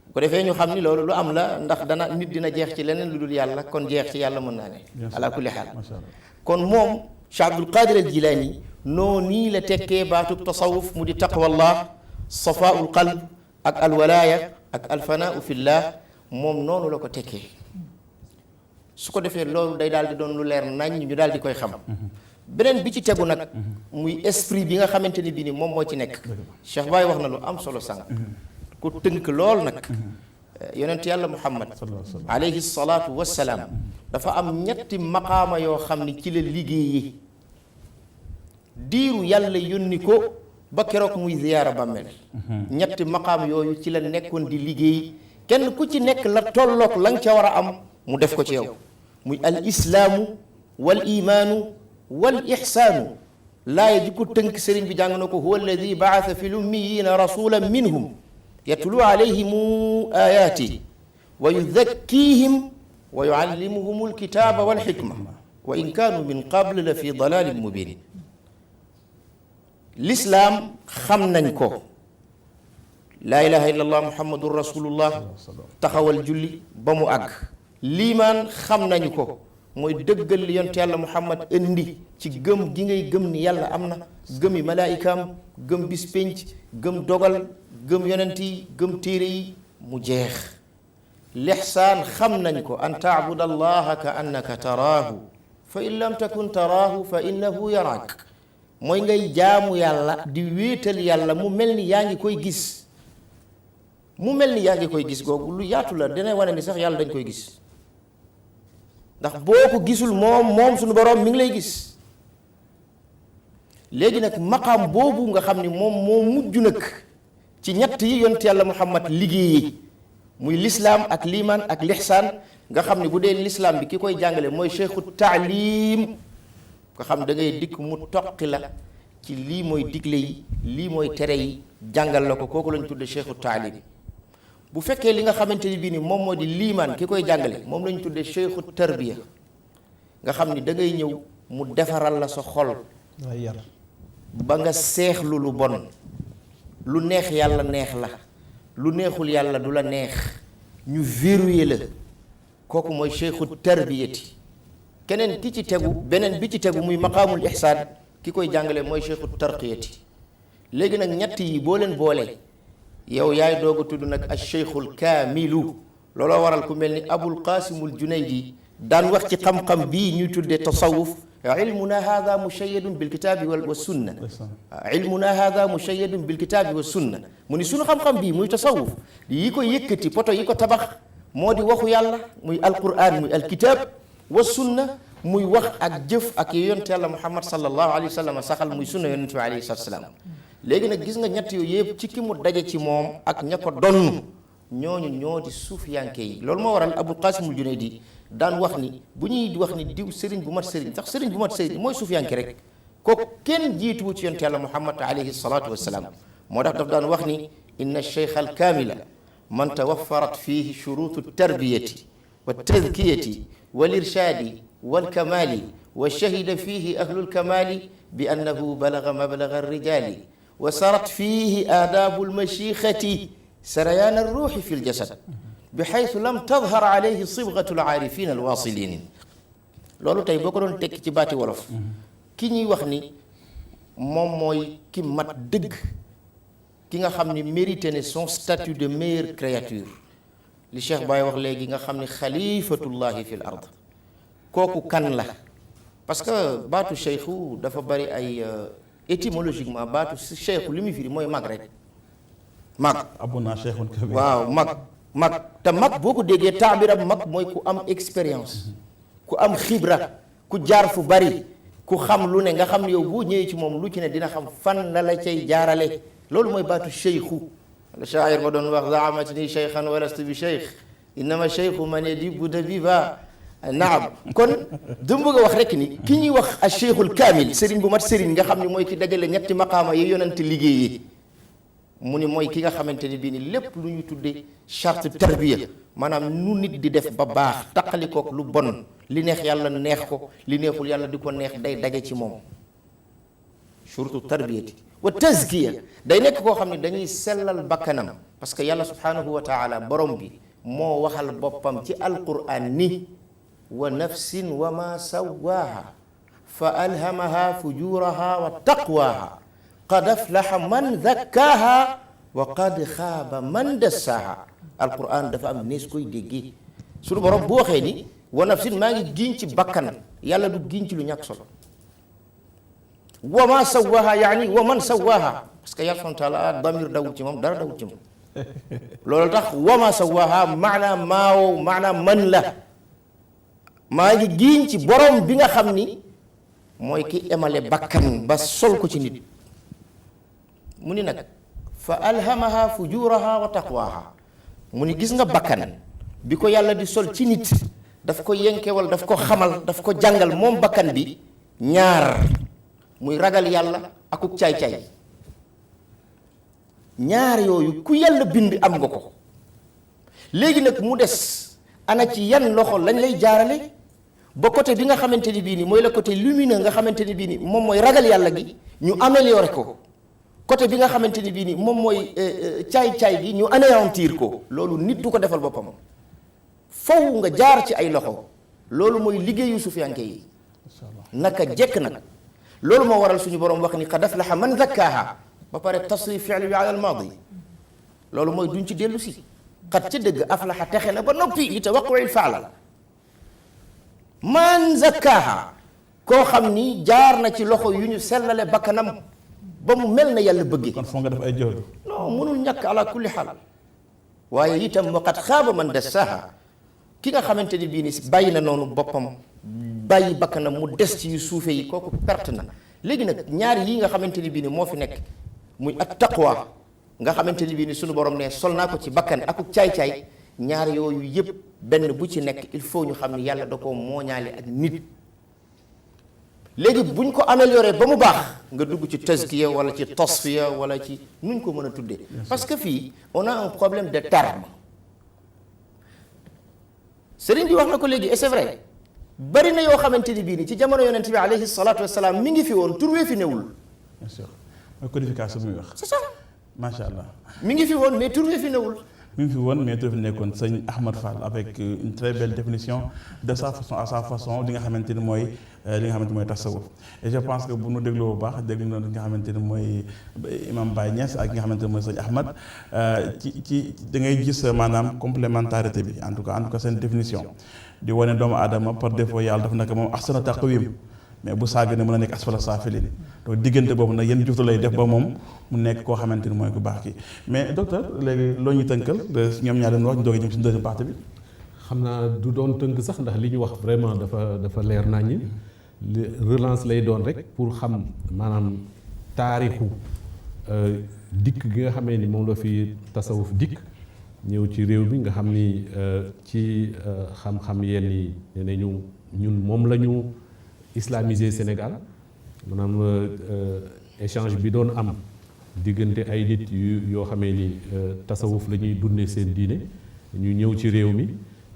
bu ko defee ñu xam ni loolu lu am la ndax dana nit dina jeex ci leneen lu dul yàlla kon jeex ci yàlla mën naa ne ala kulli xaal kon moom Cheikh Abdul Qadir al Jilani noo nii la tekkee baatub tasawuf mu di taqwallah safaul qalb ak alwalaaya ak alfanaau fillah moom noonu la ko tekkee su ko defee loolu day daal di doon lu leer nañ ñu daal di koy xam beneen bi ci tegu nag muy esprit bi nga xamante ni bii ni moom moo ci nekk Cheikh Baye wax na lu am solo sànq ku tënk lool nag yonent yàlla Muhammad alayhi salaatu wassalaam dafa am ñetti maqaama yoo xam ni ci la liggéeyee diiru yàlla yónni ko ba keroog muy ziyaara bàmmeel ñetti maqaam yooyu ci la nekkoon di liggéey kenn ku ci nekk la tolloog la nga ca war a am mu def ko ci yow muy al islaamu wal imaanu wal ixsaanu laaya ji ko tënk sëriñ bi jàng na ko huwa alladi baasa fi lummiyina rasulan minhum yatlu alayhim ayaati wa yuzakkihim wa yuallimuhum alkitaba walxikma wa in kaanu min qable la fi dalalin mubin l'islaam xam nañ ko laa ilaha illa allah muhammadun rasulullah taxawal julli ba mu àgg liimaan xam nañu ko mooy dëggal li yonte yàlla muhammad indi ci gëm gi ngay gëm ni yàlla am na gëmi malaayikaam gëm bis pénc gëm dogal gëm yonent yi gëm téere yi mu jeex lixsaan xam nañ ko an taabud allaha ka annaka taraahu fa in lam takun taraahu fa innahu yaraak mooy ngay jaamu yàlla di wéetal yàlla mu mel ni yaa ngi koy gis mu mel ni yaa ngi koy gis googu lu yaatu la dana wane ni sax yàlla dañ koy gis ndax boo ko gisul moom suñu boroom mi ngi lay gis léegi nag maqaam boobu nga xam ni moom moo mujj nag ci ñett yi yonent yàlla muhammad liggéeyee muy lislaam ak liimaan ak lixsaan nga xam ni bu dee lislaam bi ki koy jàngale mooy cheikhu taalim nga xam da ngay dikk mu toqi la ci lii mooy digle yi lii mooy tere yi jàngal la ko kooku lañ tudde cheikhu taalim bu fekkee li nga xamante ni bii ni moom moo di liimaan ki koy jàngale moom lañ tudde cheikhu tarbiya nga xam ni da ngay ñëw mu defaral la sa xol ba nga seexlu lu bon lu neex yàlla neex la lu neexul yàlla du la neex ñu verrouillé la kooku mooy cheikhu tarbiyati keneen ki ci tegu beneen bi ci tegu muy maqaamul ihsaan ki koy jàngale mooy cheikhu tarqiyati léegi nag ñett yi boo leen boolee yow yaay doog a tudd nag al cheikhul kaamilu looloo waral ku mel ni abul qaasimul junaydi daan wax ci xam-xam bii ñuy tuddee tasawuf ilmuna hada mushayyadun bilkitaabi wa sunna ilmuna hada mushayyadun bilkitaabi wa sunna mu ni sunu xam-xam bii muy tasawuf yi ko yëkkati poto yi ko tabax moo di waxu yàlla muy alquran muy alkitab wa sunna muy wax ak jëf ak yonent yàlla muhammad sallallahu alayhi wa sallam saxal muy sunna yonent bi alayhi salaam léegi nag gis nga ñett yooyu yëpp ci ki mu daje ci moom ak ña ko donn ñooñu ñoo di suufiyanke yi loolu moo waral abul qasimul junaydi daan wax ni bu ñuy wax ni diw sëriñ bu mat sëriñ sax sëriñ bu mat sëriñ mooy suufiyanke rek kooku kenn jiituwu ci yonent yàlla muhammad alayhi salatu wasalaam moo tax daf daan wax ni inna cheikh alkamila man tawaffarat fihi shurutu tarbiyati wa tadkiyati wal irshadi wal kamali wa shahida fihi ahlul kamali bi annahu balaga mablaga arrijali wa sarat fihi aadabu almashikhati sarayaan arruuxi fi ljasad bi xaytu lam tadhar alayhi sibgatu alaarifin alwasilin loolu tey boo ko doon tekki ci baati wolof ki ñuy wax ni moom mooy ki mat dëgg ki nga xam ni mérité ne son statut de meilleure créature li Cheikh Baye wax léegi nga xam ni xalifatullahi fi l ard kooku kan la parce que baatu cheikhu dafa bari ay étymologiquement baatu cheikhu li muy firi mooy mag rek mag abuna cheikhun kabir waaw mag te mag boo ko déggee taabirab mag mooy ku am expérience ku am xibra ku jaar fu bari ku xam lu ne nga xam ne yow boo ñëwee ci moom lu ci ne dina xam fan la la cay jaarale loolu mooy baatu cheikhu la shaa'ir ma doon wax zaamatni cheikhan wa lastu bi cheikh innama cheikhu man yadibu dabiba naam kon dama bëgg a wax rek ni ki ñuy wax a cheikhul kaamil sëriñ bu mat sëriñ nga xam ne mooy ki dajale ñetti maqaama yi yonante liggéeyee mu ni mooy ki nga xamante ni bii ni lépp lu ñu tuddee charte tarbiya maanaam nu nit di def ba baax taqalikook lu bon li neex yàlla neex ko li neexul yàlla di ko neex day daje ci moom surtout tarbiyati wa tazkiya day nekk koo xam ne dañuy sellal bakkanam parce que yàlla subhanahu wa taala borom bi moo waxal boppam ci alquran ni wa nafsin wa ma sawaaha fa alhamaha fujuraha wa taqwaha qad aflaha man zakkaaha wa qad xaaba man dassaaha alquran dafa am nees koy déggee suñu borom bu waxee ni wa nafsin maa ngi giñ ci bakkan yàlla du giñ ci lu ñàkk solo wa ma sawaaha yaani wa man sawaaha parce que yàlla subhanahu wa taala damir dawul ci moom dara dawul ci moom loolu tax wa ma sawaaha maanaam maawo maanaam man la maa ngi giñ ci borom bi nga xam ni mooy ki emale bakkan ba sol ko ci nit mu ni nag fa alhamaha fujuraha wa taqwaha mu ni gis nga bakkan bi ko yàlla di sol ci nit daf ko yenkewal daf ko xamal daf ko jàngal moom bakkan bi ñaar muy ragal yàlla akuk caay-caay ñaar yooyu ku yàlla bind am nga ko léegi nag mu des ana ci yan loxo lañ lay jaarale ba côté bi nga xamante ni bii ni mooy la côté lumineux nga xamante ni bii ni moom mooy ragal yàlla gi ñu améliorer ko côté bi nga xamante ni bii ni moom mooy caay-caay gi ñu anéantir ko loolu nit du ko defal boppam faw nga jaar ci ay loxo loolu mooy liggéeyu sufiyanke yi naka jekk nag loolu moo waral suñu borom wax ni qad aflaha man zakkaaha ba pare tasrif fi'l bi ala al maadi loolu mooy duñ ci dellu si xat ci dëgg aflaha texe na ba noppi li tawaqqu'il faala man zakkaaha koo xam ni jaar na ci loxo yu ñu sellale bakkanam ba mu mel na yàlla bëggee kon foog nga def ay jëwlu non mënul ñàkk ala kulli xaal waaye itam waqad xaaba man dassaaha ki nga xamante ni bii ni bàyyi na noonu boppam bàyyi bakkanam mu des ci yu suufe yi kooku perte na léegi nag ñaar yi nga xamante ni bii ni moo fi nekk muy at taqwa nga xamante ni bii ni suñu borom ne sol naa ko ci bakkan akuk caay-caay ñaar yooyu yëpp benn bu ci nekk il faut ñu xam ni yàlla da koo mooñaale ak nit léegi buñ ko amélioré ba mu baax nga dugg ci tazkiya wala ci tasfiya wala ci nuñ ko mën a tuddee parce que fii on a un problème de terme sëriñ bi wax na ko léegi et c'est vrai bari na yoo xamante ni bii ni ci jamono yonent bi alayhi salaatu wasalaam mi ngi fi woon turwee fi newul bien sûr mooy codification muy wax c'est ça macha allah mi ngi fi woon mais turwee fi newul mi ngi fi woon mais tur fi nekkoon sëñ Ahmad Fall avec une très belle définition de sa façon à sa façon li nga xamante ni mooy tasawuf et je pense que bu nu dégloo bu baax déglu na li nga xamante ni mooy imam Baye Niass ak nga xamante ni mooy sëñ Ahmad ci da ngay gis maanaam complémentarité bi en tout cas seen définition di wane doomu aadama par défaut yàlla daf naka moom ahsana taqwim mais bu sàgganee mën a nekk asfala saafiliin donc diggante boobu nag yenn juftu lay def ba moom mu nekk koo xamante ni mooy ku baax kii mais docteur léegi loo ñu tënkal ñoom ñaar leen wax ñu doog a jëm ci deuxième partie bi. xam naa du doon tënk sax ndax li ñu wax vraiment dafa leer naññi relance lay doon rek pour xam maanaam taarixu dikk gi nga xamee ni moom la fi tasawuf dikk ñëw ci réew mi nga xam ni ci xam-xam yenn yi nee nañu ñun moom la ñu islamiser Sénégal maanaam échange bi doon am diggante ay nit yoo xamee ni tasawuf la ñuy dundee seen diine ñu ñëw ci réew mi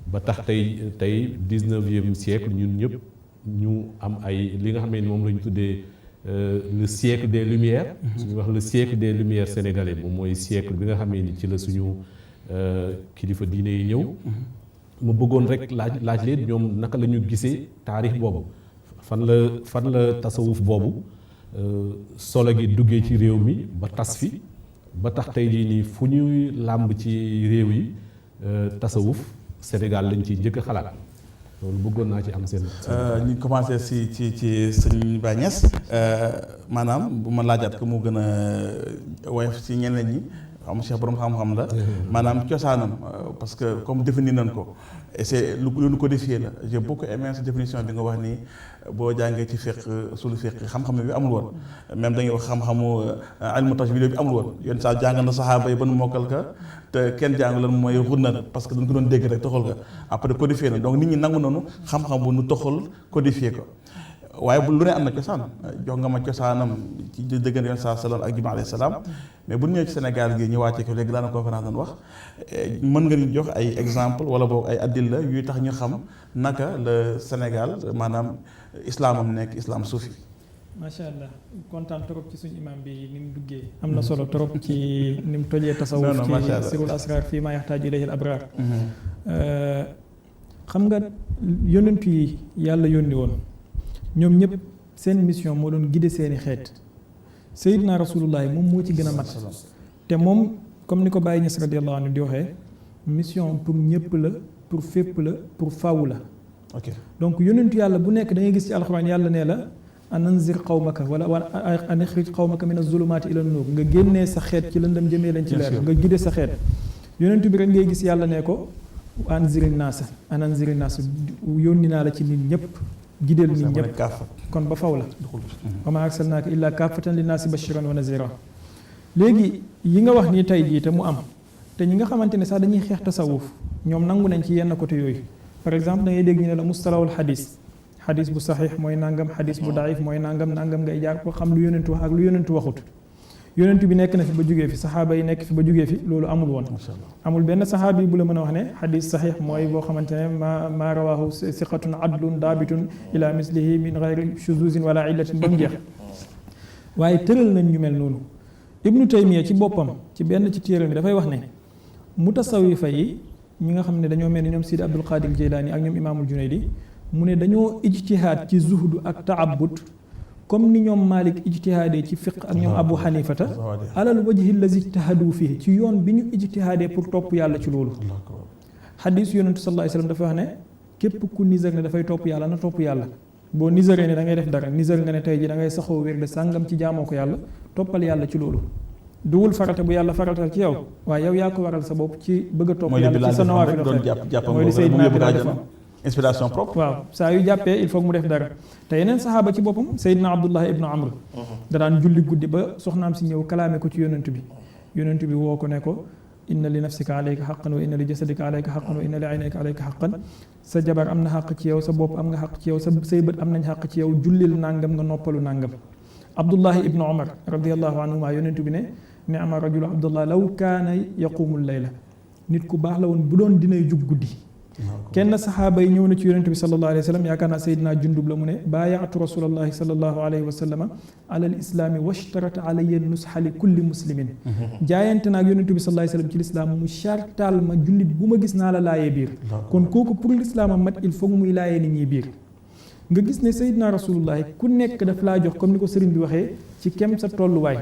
ba tax tey 19e siècle ñun ñëpp ñu am ay li nga xamee ni moom la ñu tuddee le siècle des lumières suñu wax le siècle des lumières sénégalais moom mooy siècle bi nga xamee ni ci la suñu kilifa diine yi ñëw mu bëggoon rek laaj leen ñoom naka la ñu gisee taarix boobu fan la tasawuf boobu solo gi duggee ci réew mi ba tas fi ba tax tey jii nii fu ñuy làmb ci réew yi tasawuf Sénégal lañ ciy njëkk a xalaat loolu bëggoon naa ci am seen. ñu commencé ci sëñ Baye Niass maanaam bu ma laajaat ko mu gën a woyof si ñeneen ñi xam Cheikh borom xam-xam la maanaam cosaanam parce que comme définir nañ ko et c'est lu ñu codifié la j'ai beaucoup aimé cette définition bi nga wax ni boo jàngee ci fiqh sulu fiqh xam-xam bi amul woon même da ngay wax xam-xamu ilmu tajwid bi amul woon yoon saa jàng na saxaaba yi ba nu mokkal ka te kenn jàng lan mooy xunna parce que dañ ko doon dégg rek toxal ka après codifié na donc nit ñi nangu noonu xam-xam bu nu toxal codifié ko waaye bu lu ne am na cosaan jox nga ma cosaanam ci dëggante yoon saa salaam ak Jibril alayhi salaam mais bu ñëwee ci Sénégal gi ñu wàccee ko léegi daana conférence doon wax mën nga ñu jox ay exemple wala boog ay addil la yuy tax ñu xam naka la Sénégal maanaam islamam nekk islam suufi. macha allah kontaan trop ci suñu imam bi ni mu duggee. am na solo trop ci ni mu tojee tasawuf ci sirul asrar fii maa yaxtaaju ilayhi al abraar. xam nga yónnent yi yàlla yónni woon ñoom ñëpp seen mission moo doon guider seeni xeet Seydina Rasulullah moom moo ci gën a mat te moom comme ni ko Baye Niass radiyallahu anhu di waxee mission pour ñëpp la pour fépp la pour faw la. ok donc yónnentu yàlla bu nekk da ngay gis ci alxuraan yàlla nee la an anzir qawmaka wala an ixrij qawmaka min az-zulumaati ila an-nuur nga génnee sa xeet ci lëndëm jëmee leen ci leer nga guider sa xeet yónnentu bi rek ngay gis yàlla nee ko anziri naasa an anziri naasa yónni naa la ci nit ñëpp gideel nit ñëpp kon ba faw la wa maa arsalnaaka illaa kaafatan linnaasi bashiran wa nazira léegi yi nga wax nii tey jii te mu am te ñi nga xamante ne sax dañuy xeex tasawuf ñoom nangu nañ ci yenn côté yooyu par exemple da ngay dégg ñu ne la mustalahul xadis bu saxiix mooy nangam xadis bu daif mooy nangam ngay jaar ko xam lu yonentu wax ak lu yonentu waxut yonentu bi nekk na fi ba jugee fi saxaaba yi nekk fi ba jugee fi loolu amul woon amul benn saxaabi bu la mën a wax ne xadis saxiix mooy boo xamante ne ma rawaahu siqatun adlun daabitun ila mislihi min gayri shuzuzin wala illatin ba mu jeex waaye tëral nañ ñu mel noonu ibnu taymiya ci boppam ci benn ci téeram bi dafay wax ne mutasawifa yi ñi nga xam ne dañoo mel ni ñoom Sidi Abdul Qadir Jeylaani ak ñoom imaamul Junaydi mu ne dañoo ijtihaad ci zuhdu ak taabud comme ni ñoom Malik ijtihaadee ci fiq ak ñoom Abu Hanifata alal wajhi lazi ijtahadu fii ci yoon bi ñu ijtihaadee pour topp yàlla ci loolu xadis yonentu sallallahu alayhi wasallam dafa wax ne képp ku nisar ne dafay topp yàlla na topp yàlla boo nisaree ne da ngay def dara nisar nga ne tey ji da ngay saxoo wér de sàngam ci jaamoo ko yàlla toppal yàlla ci loolu duwul farata bu yàlla faratal ci yow waaye yow yaa ko waral sa bopp ci bëgg a topp yàlla ci sa nawaafil mooy li Seydina Bilaal defoon inspiration propre waaw saa yu jàppee il faut mu def dara te yeneen saxaaba ci boppam Seydina Abdullah ibnu Amr da daan julli guddi ba soxnaam si ñëw kalaame ko ci yonent bi woo ko ne ko inna li nafsika alayka xaqan wa inna li jasadika alayka xaqan wa inna li aynayka alayka xaqan sa jabar am na xaq ci yow sa bopp am nga xaq ci yow say bët am nañ xaq ci yow jullil nàngam nga noppalu nàngam Abdullahi ibnu Umar radiallahu anhuma yonent bi ne ni'ma rajulu Abdullah law kaana yaquumul layla nit ku baax la woon bu doon dinay jug guddi kenn saxaaba yi ñëw na ci yonent bi sallallahu alayhi wa sallam yaakaar naa Seydina Jundub la mu ne baayaatu rasulallahi sallallahu alayhi wa sallama alal islaami washtarata alayya nusxa li kulli muslimin jaayante naag yonent bi sallallahu alayhi wa sallam ci lislaam mu chartal ma jullit bu ma gis naa la laayee biir kon kooku pour lislaam a mat il faut muy laayee nit ñi biir nga gis ne Seydina rasulullahi ku nekk daf laa jox comme ni ko sëriñ bi waxee ci kem sa tolluwaay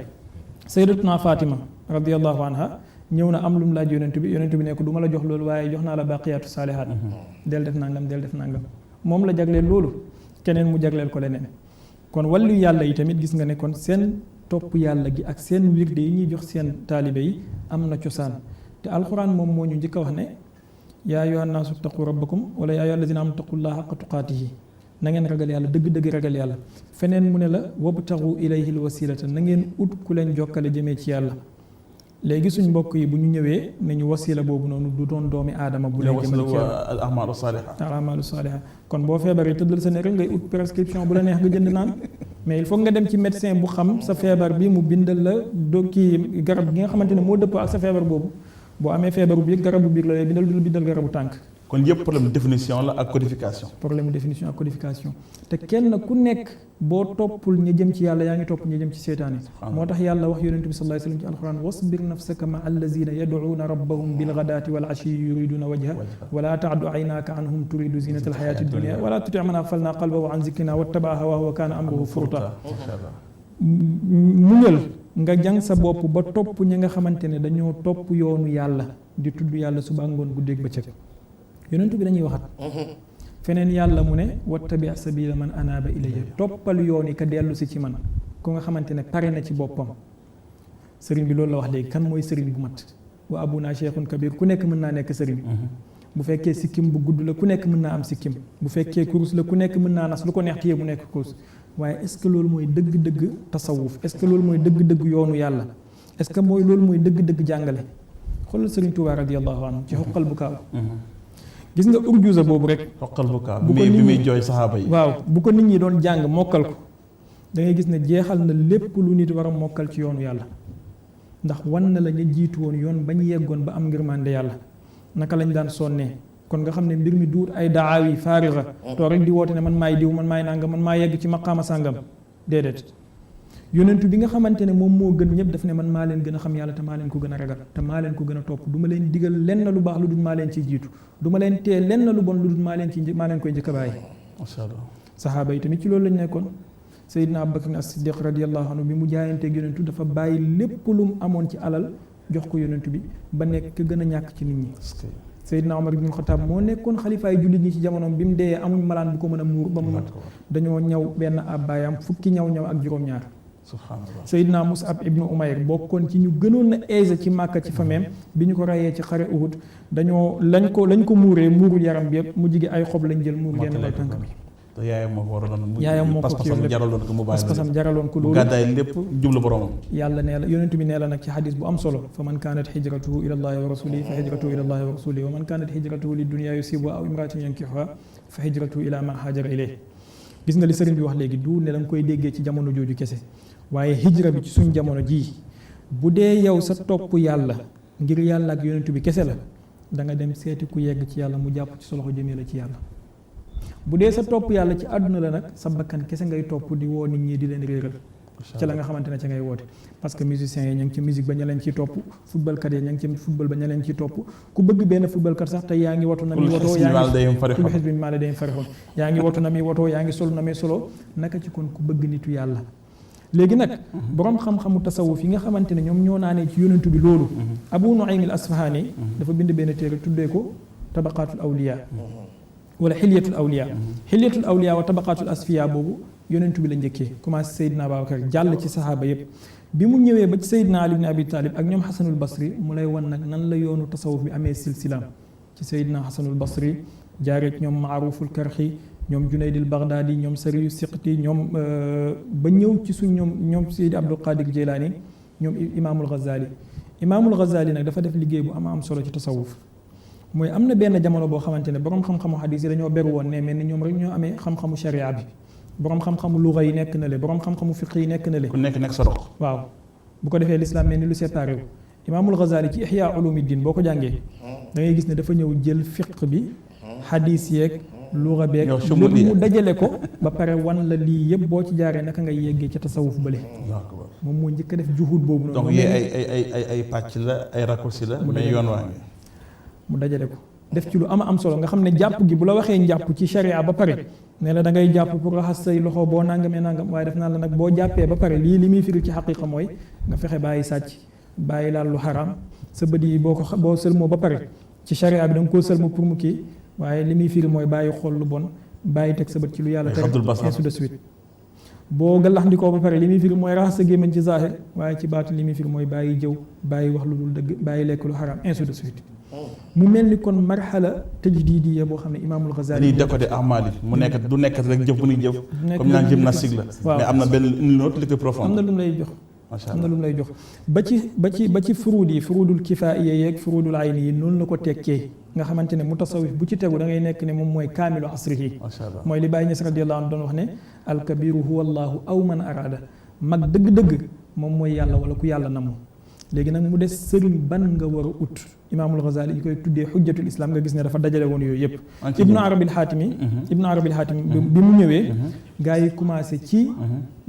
Sayyidatuna Fatima radiyallahu anha ñëw na am lu mu laaj yonent bi ne ko du ma la jox loolu waaye jox naa la baqiyaatu saalihaat del def nangam moom la jagleel loolu keneen mu jagleel ko leneen kon wàllu yàlla yi tamit gis nga ne kon seen topp yàlla gi ak seen wirde yi ñuy jox seen taalibe yi am na cosaan te alxuraan moom moo ñu njëkk a wax ne yaa ayyuhan naasu ttaqu rabbakum wala yaa ayyuhal lazina aamanu ttaqullaha haqqa tuqaatihi na ngeen ragal yàlla dëgg-dëgg ragal yàlla feneen mu ne la wabtagu ilayhi lwasilata na ngeen ut ku leen jokkale jëmee ci yàlla léegi suñ mbokk yi bu ñu ñëwee nañu wasila boobu noonu du doon doomi aadama bu lay jëmale ci yàlla al amalu saaliha al amalu saaliha kon boo feebaree tëddal sa ne rek ngay ut prescription bu la neex nga jënd naan mais il faut nga dem ci médecin bu xam sa feebar bi mu bindal la kii garab gi nga xamante ne moo dëppoo ak sa feebar boobu boo amee feebaru biir garabu biir la lay bindal du la bindal garabu tànk kon yëpp problème définition la ak codification. problème définition ak codification te kenn ku nekk boo toppul ña jëm ci yàlla yaa ngi topp ña jëm ci seetaan yi moo tax yàlla wax yonent bi sallallahu alayhi wa sallam ci alquran wasbir nafsaka ma allazina yad'uuna rabbahum bilghadaati wal ashi yuriduna wajha wala taadu aynaka anhum turidu zinata alxayati dunia wala tuti man agfalna qalbahu an zikrina wattabaa hawaahu wa kaana amruhu furta muñal nga jàng sa bopp ba topp ñi nga xamante ne dañoo topp yoonu yàlla di tudd yàlla suba ngoon guddeeg bëccëg yonentu bi dañuy waxat feneen yàlla mu ne wattabi sabila man anaaba ilayya toppal yoon yi ka dellu si ci man ku nga xamante ne pare na ci boppam sëriñ bi loolu la wax léegi kan mooy sëriñ bu mat wa abuna cheikhun kabir ku nekk mën naa nekk sëriñ bu fekkee sikkim bu gudd la ku nekk mën naa am sikkim bu fekkee kurus la ku nekk mën naa nas lu ko neex téye mu nekk kurus waaye est-ce que loolu mooy dëgg-dëgg tasawuf est-ce que loolu mooy dëgg-dëgg yoonu yàlla est-ce que mooy loolu mooy dëgg-dëgg jàngale xoolal sëriñ Tuubaa radiyallahu anhu ci xoqal bu kaaw gis nga urjuza boobu rek xoqal bu kaaw bi muy jooy saxaaba yi waaw bu ko nit ñi doon jàng mokkal ko da ngay gis ne jeexal na lépp lu nit war a mokkal ci yoonu yàlla ndax wan na la ñu jiitu woon yoon bañ yeggoon ba am ngërmande yàlla naka lañ daan sonnee kon nga xam ne mbir mi duut ay daawi faariga toog rek di woote ne man maay diw man maay nangam man maa yegg ci maqaama sàngam déedéet yonentu bi nga xamante ne moom moo gën ñëpp daf ne man maa leen gën a xam yàlla te maa leen ko gën a ragal te maa leen ko gën a topp du ma leen digal lenn lu baax lu dul maa leen ciy jiitu du ma leen tee lenn lu bon lu dul maa leen koy njëkk a bàyyi masha Allah saxaaba yi tamit ci loolu lañ nekkoon Seydina Abubakar as-Siddiq radiyallahu anhu bi mu jaayanteeg yonentu dafa bàyyi lépp lu mu amoon ci alal jox ko yonentu bi ba nekk ka gën a ñàkk ci nit ñi Seydina Omar ibn Khattab moo nekkoon xalifaay jullit ñi ci jamonoom bi mu dee amuñ malaan bu ko mën a muur ba mu mat dañoo ñëw benn abbaayam fukki ñaw ak juróom-ñaar Seydina Mus'ab ibnu Umayr bokkoon ci ñu gënoon na aise ci Màkka ci fameem bi ñu ko rayee ci xare Uhud dañoo lañ ko muuree muurul yaram bi yëpp mu jigi ay xob lañ jël muur genn lay tànk bi te yaayam moo ko waroon yaayam moo ko kii jaraloon ko mu bàyyi pas-pasam jaraloon ko loolu gàddaay lépp jublu boromam yàlla nee la yonentu bi nee la nag ci xadis bu am solo fa man kaanat hijratuhu ila allahi wa rasulihi fa hijratuhu ila allahi wa rasulihi wa man kaanat hijratuhu li dunya yusibuha aw imraatin yankihuha fa hijratuhu ila ma haajara ilayhi gis nga li sëriñ bi wax léegi du ne da nga koy déggee ci jamono jooju kese waaye hijra bi ci suñ jamono jii bu dee yow sa topp yàlla ngir yàlla ak yonentu bi kese la da nga dem seeti ku yegg ci yàlla mu jàpp ci sa loxo jëmee la ci yàlla bu dee sa topp yàlla ci àdduna la nag sa bakkan kese ngay topp di woo nit ñi di leen réeral ca la nga xamante ne ca ngay woote parce que musiciens yi ña ngi ci musique ba ña leen ciy topp footballkat yi ña ngi ci football ba ña leen ciy topp ku bëgg benn footballkat sax te yaa ngi watu na mi watoo kullu hizbin bimaa ladayhim farihun yaa ngi watu na mi watoo yaa ngi sol na mi solo naka ci kon ku bëgg nitu yàlla léegi nag borom xam-xamu tasawuf yi nga xamante ne ñoom ñoo naanee ci yonentu bi loolu Abu Nuaym al-Asfahani dafa bind benn téere tuddee ko tabaqaatul awliya wala xilyatul awliya wa tabaqaatul asfiya boobu yonentu bi la njëkkee commencé Seydina Babacar jàll ci saxaaba yépp bi mu ñëwee ba ci Seydina Ali ibn Abi Talib ak ñoom Xasanul Basri mu lay wan nag nan la yoonu tasawuf bi amee silsilaam ci Seydina Xasanul Basri jaaree ci ñoom Maaruful Karxi ñoom Junaydil Baghdadi ñoom Sariyu Siqti ñoom ba ñëw ci suñ ñoom Seydi Abdul Qadir Jeylaani ñoom Imaamul Ghazali nag dafa def liggéey bu am solo ci tasawuf mooy am na benn jamono boo xamante ne borom xam-xamu xadis yi dañoo beru woon ne mel ni ñoom rek ñoo amee xam-xamu sharia bi borom xam-xamu luga yi nekk na le borom xam-xamu fiq yi nekk na le ku nekk sa rox waaw bu ko defee l'islam mel ni lu séparé wu Imaamul Ghazali ci Ihya Ulumuddin boo ko jàngee da ngay gis ne dafa ñëw jël fiq bi xadis yeeg luga beeg lépp mu dajale ko ba pare wan la lii yëpp boo ci jaaree naka ngay yeggee ca tasawuf bële moom moo njëkk a def juhud boobu noonu donc ay pàcc la ay raccourci la mais yoon waa ngi mu dajale ko def ci lu am solo nga xam ne jàpp gi bu la waxee njàpp ci sharia ba pare ne la da ngay jàpp pour raxas say loxo boo nangamee nangam waaye def naa la nag boo jàppee ba pare lii li muy firi ci xaqiqa mooy nga fexe bàyyi sàcc bàyyi laal lu xaraam sa bët yi boo sëlmoo ba pare ci sharia bi da nga koo sëlmoo pour mu kii waaye li muy firi mooy bàyyi xool lu bon bàyyi teg sa bët ci lu yàlla tere ainsi de suite boo gàllaxndikoo ba pare li muy firi mooy raxas sa gémmiñ ci zaahir waaye ci baatu li muy firi mooy bàyyi jëw bàyyi wax lu dul dëgg bàyyi lekk lu xaraam ainsi de suite mu mel ni kon marxala tajdidiya boo xam ne Imaamul Ghazali dañuy décoder amal yi mu nekk du nekk rek jëf bu ñuy jëf comme naan gymnastique la mais am na benn une autre lecture profonde am na lu mu lay jox macha am na allah lu mu lay jox ba ci furuud yi furuudul kifaaiya yeeg furuudul ayni yi noonu la ko tekkee nga xamante ne mutasawif bu ci tegu da ngay nekk ne moom mooy kaamilu asrihi macha allah mooy li Baay Ñas radiyallahu anhu doon wax ne alkabiru huwa allahu aw man araada mag dëgg-dëgg moom mooy yàlla wala ku yàlla namu léegi nag mu des sëriñ ban nga war a ut Imaamul Ghazali yi koy tuddee xujjatul islam nga gis ne dafa dajale woon yooyu yëpp ibnu arabil xaatimi bi mu ñëwee gars yi commencé ci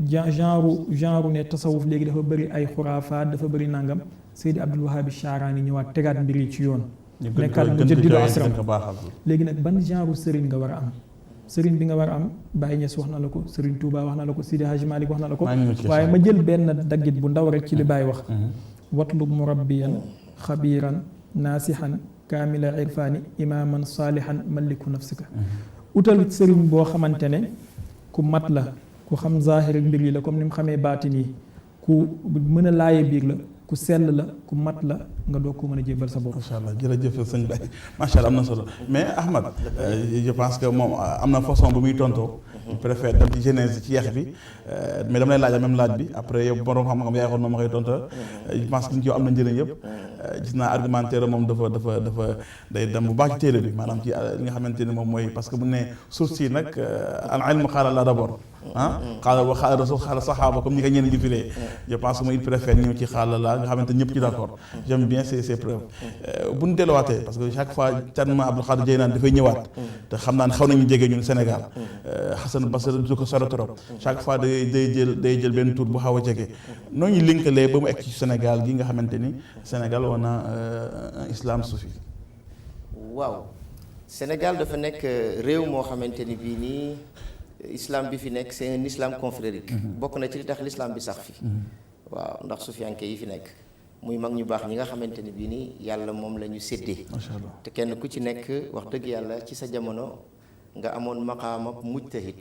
genre ne tasawuf léegi dafa bëri ay xuraafaat dafa bëri nangam Seydi Abdul Wahaabi Shaaraani ñëwaat tegaat mbir yi ci yoon nekkaat mu jëddidu asram léegi nag ban genre sëriñ nga war a am sëriñ bi nga war a am Baye Niass wax na la ko Sëriñ Touba wax na la ko Sidi Hadji Malick wax na la ko waaye ma jël benn daggit bu ndaw rek ci li Baye wax watlub murabbiyan xabiiran naasihan kaamila irfaani imaaman saalihan maliku nafsika utal sëriñ boo xamante ne ku mat la ku xam zaahir mbir yi la comme ni mu xamee baatin yi ku mën a laaye biir la ku sell la ku mat la nga doog ko mën a jébbal sa bopp. macha allah jërëjëf sëñ Baye macha allah am na solo mais Ahmad je pense que moom am na façon bu muy tontoo. je préfère dem ci genèse ci yeex bi mais dama lay laaj même laaj bi après yow borom xam-xam yaay xool moom ma koy tontoo. je pense que li ñu ci am na njëriñ yëpp. gis naa argumentaire moom dafa day dem bu baax ci téere bi maanaam ci li nga xamante ni moom mooy parce que bu ne suuf si nag al ilm xaala la d'abord. xaala wa xaala rasul xaala saxaaba comme ni ko ñenn ñi firee. je pense que mooy il préfère ñëw ci xaala la nga xamante ñëpp ci d'accord. j'aime bien ces preuves bu ñu delluwaatee parce que chaque fois Thierno Abdou Khadir Jeynaan dafay ñëwaat te xam naa ne xaw nañu jege ñun Sénégal Hassan Basra du ko sore trop chaque fois day jël benn tour bu xaw a jege noo ñu linkalee ba mu egg ci Sénégal gi nga xamante ni Sénégal on a un islam soufi. waaw Sénégal dafa nekk réew moo xamante ni bii nii islam bi fi nekk c'est un islam confrérique. bokk na ci li tax l'islam bi sax fi. waaw ndax sufiyanke yi fi nekk. muy mag ñu baax ñi nga xamante ni bii nii yàlla moom la ñu séddee. macha allah te kenn ku ci nekk wax dëgg yàlla ci sa jamono nga amoon maqaama mujtahid.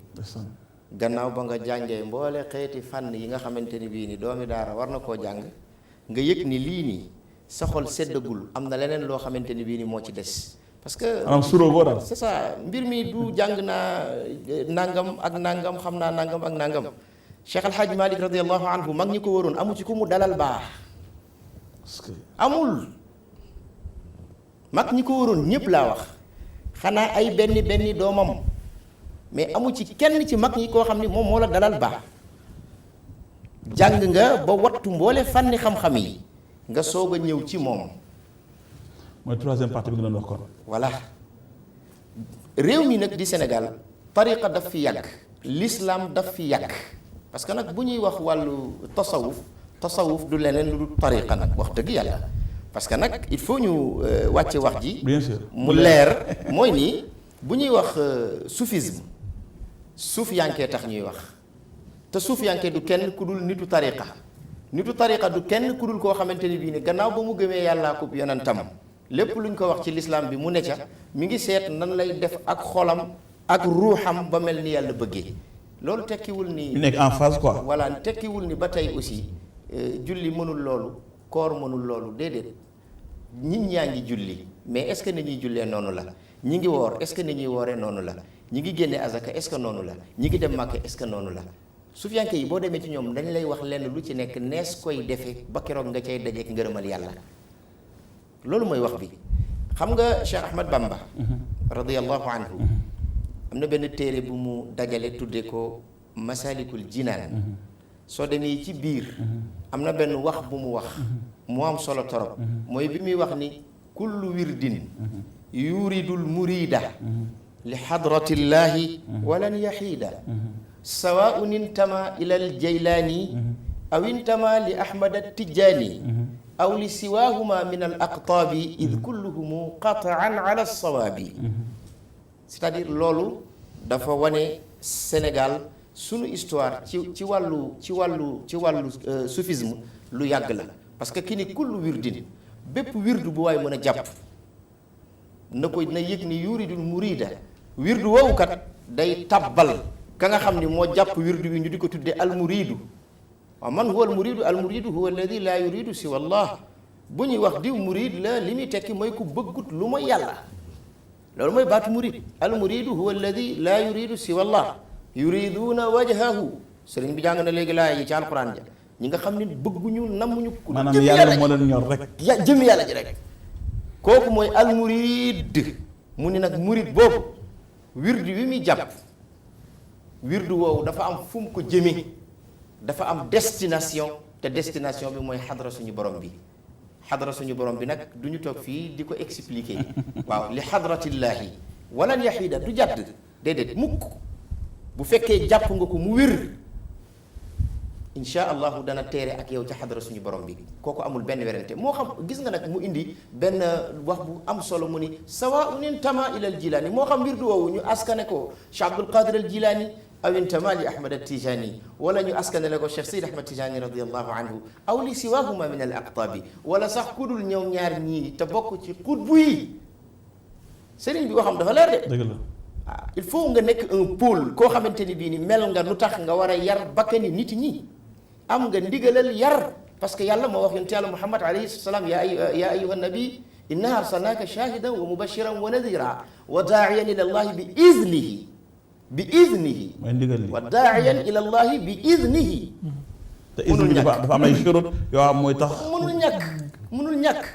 gannaaw ba nga jàngee mboole xeeti fànn yi nga xamante ni bii nii doomi daara war na koo jàng nga yëg ni lii nii sa xol seddagul am na leneen loo xamante ni bii nii moo ci des. parce que c'est ça mbir mi du jàng naa nangam ak nangam xam naa nangam ak nangam Cheikh Al Hadj Malick radiyallahu anhu mag ñi ko waroon amu ci ku mu dalal baax. amul mag ñi ko waroon ñëpp laa wax xanaa ay benn doomam mais amu ci kenn ci mag ñi koo xam ni moom moo la dalal baax jàng nga ba wattu mboole fànni xam-xam yi nga soog a ñëw ci moom. mooy troisième partie bi nga doon wax kon. voilà réew mi nag di Sénégal tariqa daf fi yàgg l'islam daf fi yàgg parce que nag bu ñuy wax wàllu tasawuf du leneen lu dul tariqa nag wax dëgg yàlla parce que nag il faut ñu wàcce wax ji. bien sûr mu leer mooy nii bu ñuy wax soufisme suufiyanke tax ñuy wax te suufiyanke du kenn ku dul nitu tariqa du kenn ku dul koo xamante ni bii ni gannaaw ba mu gëmee yàllaa ko yonentam lépp luñ ko wax ci l'islam bi mu ne ca mi ngi seet nan lay def ak xolam ak ruuxam ba mel ni yàlla bëggee loolu tekkiwul ni. ñu nekk en phase quoi. voilà tekkiwul ni ba tey aussi. julli mënul loolu koor mënul loolu déedéet nit ñaa ngi julli mais est-ce que ni ñuy jullee noonu la ñi ngi woor est-ce que ni ñuy wooree noonu la ñi ngi génne azaka est-ce que noonu la ñi ngi dem Màkka est-ce que noonu la sufiyanke yi boo demee ci ñoom dañ lay wax lenn lu ci nekk nees koy defee ba keroog nga cay dajeek ngërëmal yàlla loolu mooy wax bi xam nga Cheikh Ahmad Bamba radiyallahu anhu am na benn téere bu mu dajale tudde ko Masalikul Jinaan soo demee ci biir am na benn wax bu mu wax mu am solo torop mooy bi muy wax ni kullu wirdin yuridul murida li xadratillahi walan yaxiida sawaun intama ila al jaylaani aw intama li ahmad attijaani aw li siwaahuma min al aqtaabi id kulluhumu qataan ala alsawaabi c'est-à-dire loolu dafa wane Sénégal sunu histoire ci wàllu soufisme lu yàgg la parce que ki ni kullu wirdin bépp wirdu bu waay mën a jàpp na yëg ni yuridul murida wirdu woowu kat day tabbal ka nga xam ni moo jàpp wirdu wi ñu di ko tuddee almuridu. waaw man huwa almuridu? Almuridu huwa alladi laa yuridu siwa allah. bu ñuy wax diw murid la li muy tekki mooy ku bëggut lu mooy yàlla, loolu mooy baatu murid. almuridu huwa alladi laa yuridu siwa allah yuriduuna wajhahu. sëriñ bi jàng na léegi laa yi ci alquran ja ñi nga xam ne bëgguñu nammuñu ku maanaam yàlla moo leen ñor rek. jëm yàlla ji rek, kooku mooy almurid. mu ni nag murid boobu wirdu wi muy jàpp, wirdu woowu dafa am fu mu ko jëmi, dafa am destination, te destination bi mooy xadra suñu borom bi. xadra suñu borom bi nag du ñu toog fii di ko expliquer. waaw li xadratillaahi walan yaxiida, du jàdd déedéet mukk. bu fekkee jàpp nga ko mu wér, insha allahu dana teere ak yow ca xadra suñu borom bi, kooku amul benn werante. moo xam gis nga nag mu indi benn wax bu am solo mu ni sawaun intama ila al jilaani, moo xam wirdu woowu ñu askane ko Cheikh Abdul Qadir al Jilaani aw intama li Ahmad al Tijani, wala ñu askane la ko Cheikh Seyd Ahmad Tijani radiallahu anhu, aw li siwahuma min al aqtaabi, wala sax kudul ñëw ñaar ñii te bokk ci xutbu yi. sëriñ bi waxam dafa leer de. dëgg la. il faut nga nekk un pôle koo xamante ni bii ni mel nga lu tax nga war a yar bakkani nit ñi, am nga ndigalal yar. parce que yàlla moo wax yonent yàlla Muhammad alayhi salaam yaa ayyuha nabi inna arsalnaaka shahidan wa mubashiran wa nadira wa daa'iyan ila allahi bi idnihi mooy ndigal li. wa daa'iyan ila allahi bi idnihi. te idni dafa am ay shurut yoo xam mooy tax. mënul ñàkk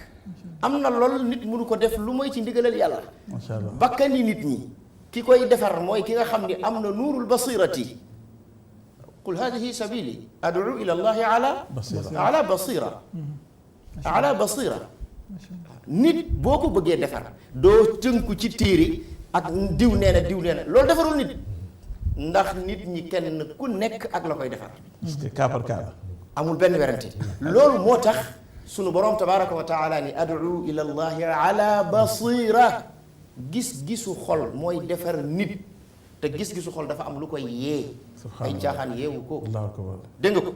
am na lool nit mënu ko def lu mooy ci ndigalal yàlla. macha allah bakkani nit ñi ki koy defar mooy ki nga xam ni am na nuurul basirati. qul hadihi sabili ad'u ila allahi ala basira. nit boo ko bëggee defar doo tënku ci téere ak diw nee na loolu defarul nit, ndax nit ñi kenn ku nekk ak la koy defar. parce que cas par cas amul benn werante. loolu moo tax sunu borom tabaraka wa taala ni ad'u ila allahi ala basira. gis-gisu xol mooy defar nit, te gis-gisu xol dafa am lu koy yee. ay caaxaan yeewu ko. dégg nga ko.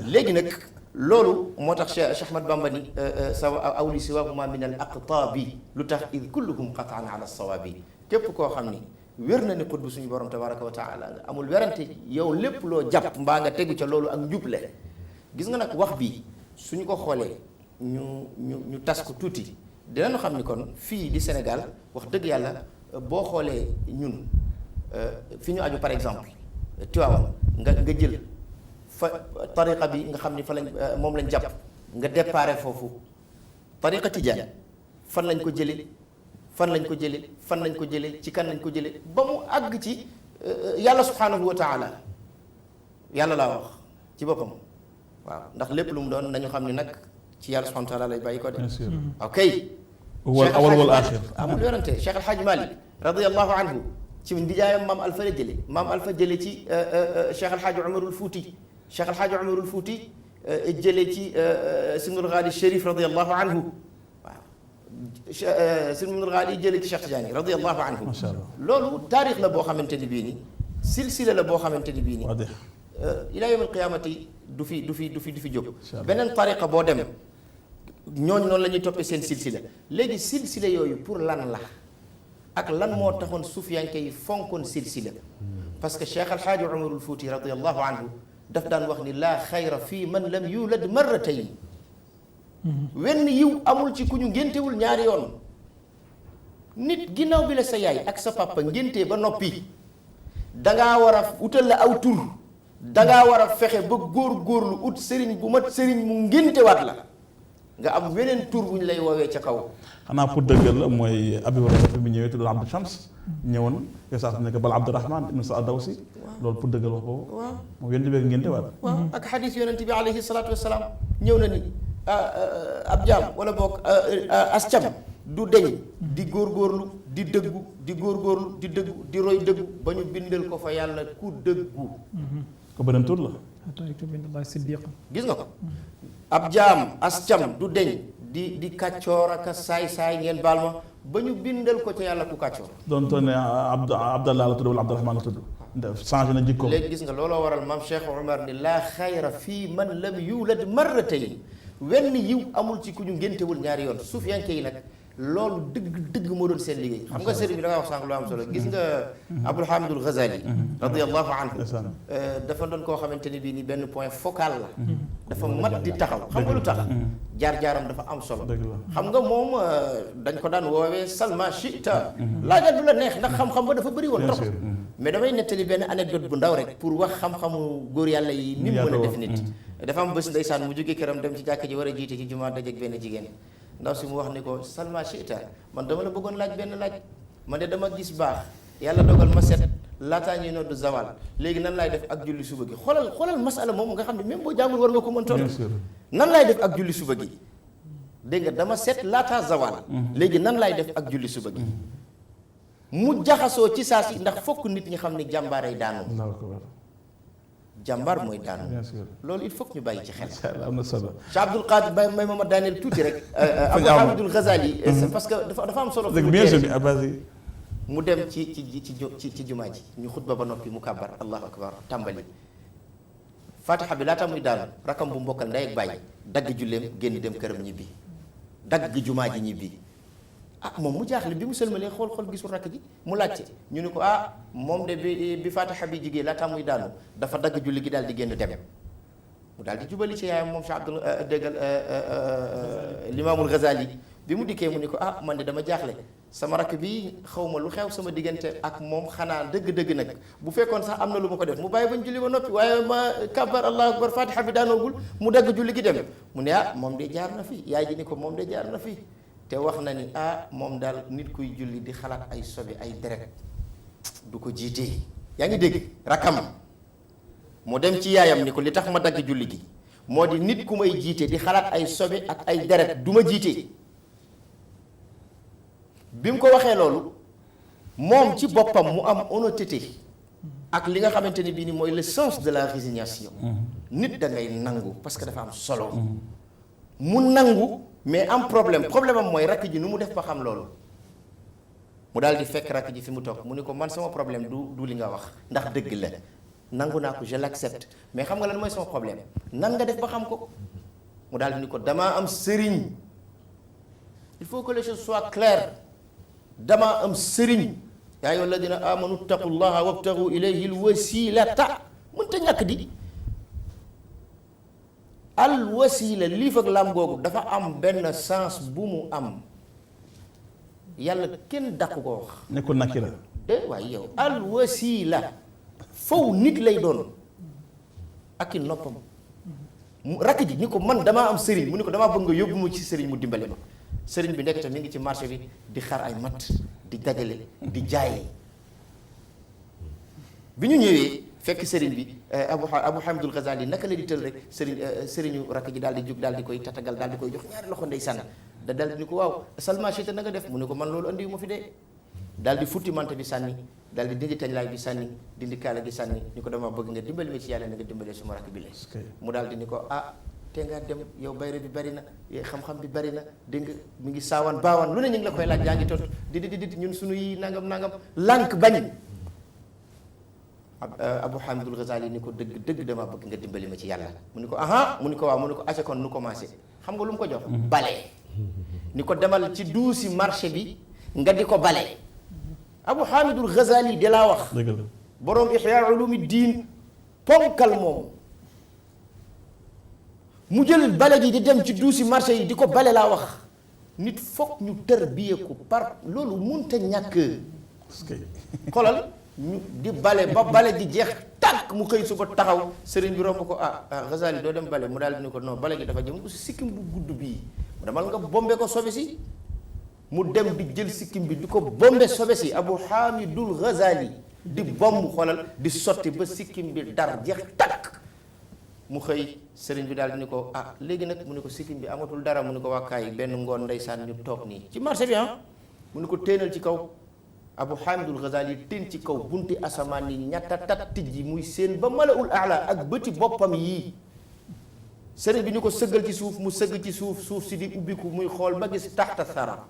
léegi nag loolu moo tax Cheikh Ahmad Bamba ni awli siwahuma min al aqtaabi, lu tax id kulluhum qataan ala sawaabi. képp koo xam ni wér na ni xutbu suñu borom tabaraka wa taala amul werante, yow lépp loo jàpp mbaa nga tegu ca loolu ak njuble. gis nga nag wax bi suñu ko xoolee ñu tas ko tuuti, dinañu xam ni kon fii di Sénégal wax dëgg yàlla boo xoolee ñun fi ñu aju par exemple Tiwaawan nga jël fa tariqa bi nga xam ni fa lañ moom lañ jàpp, nga déparé foofu tariqa tijaan fan lañ ko jële ci kan lañ ko jële ba mu àgg ci yàlla subhanahu wa taala. yàlla laa wax ci boppam, waaw ndax lépp lu mu doon nañu xam ni nag ci yàlla subhanahu wa taala lay bàyyi ko de. ok wal awwal wal aaxir amul yorante. Cheikh El Hadj Malick radiyallahu anhu ci ndijaayam maam Alfa la jële, maam Alfa jële ci Cheikh El Hadj Umarul Fouti, Cheikh El Hadj Umarul Fouti jële ci Simnul Ghali Chérif radiyallahu anhu, waaw Simnul Ghali jële ci Cheikh Tidiane radiyallahu anhu. macha allah loolu taarix la boo xamante ni bii nii, silsila la boo xamante ni bii nii. ila yawm alqiyamati du fi jóg. beneen tariqa boo dem ñooñu noonu la ñuy toppee seen silsila. léegi silsila yooyu pour lan la ak lan moo taxoon sufiyanke yi fonkoon silsila. parce que Cheikh Alxaaji Umarul Fuuti radiyallahu anhu daf daan wax ni laa xayra fii man lam yulad marratayn. wenn yiw amul ci ku ñu ngéntewul ñaari yoon. nit ginnaaw bi la sa yaay ak sa papa ngéntee ba noppi dangaa war a utal la aw tur. dangaa war a fexe ba góorlu ut sëriñ bu mat sëriñ mu ngéntewaat la nga am weneen tur bu ñu lay woowee ca kaw. xanaa pour dëggal la mooy Abi Hurayra bi mu ñëwee tudd Abdu Shams ñëwoon saa su nekk bal Abdurahman ibn Sa Dawsi. loolu pour dëggal wax ko. waaw moom yéen di ngéntewaat. waaw ak xadiis yonent bi alayhi salaatu wasalaam ñëw na ni ab jaam wala boog as cam du deñ di góorgóorlu di dëggu di góorgóorlu di dëggu di roy dëggu ba ñu bindal ko fa yàlla ku dëggu. ko beneen tur la. gis nga ko. ab jaam as cam du deñ di kàccoor ak saay-saay ngeen baal ma ba ñu bindal ko ca yàlla ku kàccoor. doon toog ne Abdallah la tudd wala Abdurahman la tudd. changé na jikko. léegi gis nga looloo waral maam Cheikh Omar ni laa xayra fii man lam yulad marratayn wenn yiw amul ci ku ñu ngéntewul ñaari yoon suufiyanke yi nag loolu dëgg moo doon seen liggéey. xam nga sëriñ bi da nga wax sànq lu am solo gis nga Abul Hamidul Ghazali radiyallahu anhu dafa doon koo xamante ni bii ni benn point focal la. dafa mat di taxaw xam nga lu tax. jaar-jaaram dafa am solo. xam nga moom dañ ko daan woowee Salma Chita. laajal du la neex ndax xam-xam ba dafa bëri woon trop. mais damay nettali benn anecdote bu ndaw rek pour wax xam-xamu góor yàlla yi ni mu mën a def nit. dafa am bés ndeysaan mu jógee këram dem ci jàkk ji war a jiite ci jumaa dajeek benn jigéen ndaw si mu wax ni ko Salma Chita man dama la bëggoon laaj benn laaj man de dama gis baax yàlla dogal ma set laataa ñuy noddu zawal léegi nan laay def ak julli suba gi xoolal masala moom nga xam ne même boo jàngul war nga ko mën toll nan laay def ak julli suba gi dégg nga dama set laataa zawal léegi nan laay def ak julli suba gi mu jaxasoo ci saa si ndax fokk nit ñi xam ne jàmbaaray daanu jàmbaar mooy daanu loolu il faut que ñu bàyyi ci xel. am na solo. Cheikh Abdoul Qadir may ma daaneel tuuti rek. Abou Hamidul Ghazali parce que dafa am solo. mu dem ci jumaa ji ñu xutba ba noppi mu kàbbar allahu akbar tàmbali. fatiha bi laata muy daanu rakam bu mbokkal ndey ak bàyyi dagg julleem génn dem këram ñibbi dagg jumaa ji ñibbi. moom mu jaaxle bi mu sëlmalee xool gisul rakk ji mu laajte ñu ne ko moom de bi fatiha bi jigéen laata muy daanu dafa dagg julli gi daal di génn dem mu daal di jubali ci yaayam moom Cheikh Abdul déggal Limaamul Ghazali bi mu dikkee mu ne ko man de dama jaaxle sama rakk bi xaw ma lu xew sama diggante ak moom xanaa dëgg-dëgg nag bu fekkoon sax am na lu ma ko def mu bàyyi bañ julli ba noppi waaye ma kabbar allahu akbar fatiha bi daanoogul mu dagg julli gi dem mu ne moom de jaar na fi yaay ji ni ko moom de jaar na fi te wax na ni moom daal nit kuy julli di xalaat ay sobe ay deret du ko jiitee yaa ngi dégg rakam mu dem ci yaayam ni ko li tax ma dagg julli gi moo di nit ku may jiite di xalaat ay sobe ak ay deret du ma jiitee bi mu ko waxee loolu moom ci boppam mu am honnêteté ak li nga xamante ni bii ni mooy le sens de la résignation nit da ngay nangu parce que dafa am solo mu nangu mais am problème am mooy rakk ji nu mu def ba xam loolu mu daal di fekk rakk ji fi mu toog mu ni ko man sama problème du li nga wax ndax dëgg la nangu naa ko je l'accepte mais xam nga lan mooy sama problème nan nga def ba xam ko mu daal di ni ko damaa am sëriñ il faut que les choses soient claires damaa am sëriñ yaa ayyuha alladina amanu ittaqullaha wabtagu ilayhi alwasilata mënta ñàkk di al wasila lii fag lam googu dafa am benn sens bu mu am yàlla kenn dàq ko wax ne ko nakira waaye yow al wasila faw nit lay doon ak i noppam rakk ji ni ko man damaa am sëriñ mu ni ko damaa bëgg nga yóbbu ma ci sëriñ mu dimbali ma sëriñ bi nekk te mi ngi ci marché bi di xar ay matt di dajale di jaay bi ñu ñëwee fekk sëriñ bi Abou Hamidul Ghazali naka la di tël rek sëriñu rakk ji daal di jóg daal di koy tatagal daal di koy jox ñaari loxo ndeysaan da daal di ni ko waaw Salma Chita na nga def mu ne ko man loolu andi wu ma fi dee daal di futti mante bi sànni daal di dindi tañlaay bi sànni dindi kaala gi sànni ni ko dama bëgg nga dimbali ma ci yàlla na nga dimbalee suma rakk bi la mu daal di ni ko te nga dem yow bayre bi bari na xam-xam bi bari na dégg nga mi ngi saawaan baawaan lu ne ñu ngi la koy laaj yaa ngi tot di ñun sunu yi nangam lànk bañ Abou Hamidul Ghazali ni ko dëgg dama bëgg nga dimbali ma ci yàlla mu ni ko mu ni ko waaw mu ni ko acca kon nu commencé xam nga lu mu ko jox bale ni ko demal ci duusi marché bi nga di ko bale Abou Hamidul Ghazali de laa wax borom Ihya Ulumi Diin ponkal moom mu jël bale gi di dem ci duusi marché yi di ko bale laa wax nit foog ñu tërbiye ko par loolu munta ñàkk xoolal ñu di bale ba bale di jeex tànk mu xëy suba taxaw sëriñ bi romb ko Ghazali doo dem bale mu daal di ni ko non bale gi dafa jëm si sikkim bu gudd bii mu demal nga bombe ko sobe si mu dem di jël sikkim bi di ko bombe sobe si Abou Hamidul Ghazali di bomb xoolal di sotti ba sikkim bi dar jeex tànk mu xëy sëriñ bi daal di ni ko léegi nag mu ni ko sikkim bi amatul dara mu ni ko wàkkaay benn ngoon ndeysaan ñu toog nii ci marché bi mu ni ko téenal ci kaw Abou Hamidul Ghazali teen ci kaw bunti asamaan yi ñatta tat tijji muy seen ba malaul aala ak bëti boppam yii sëriñ bi ni ko sëggal ci suuf mu sëgg ci suuf si di ubbiku muy xool ba gis taxta sara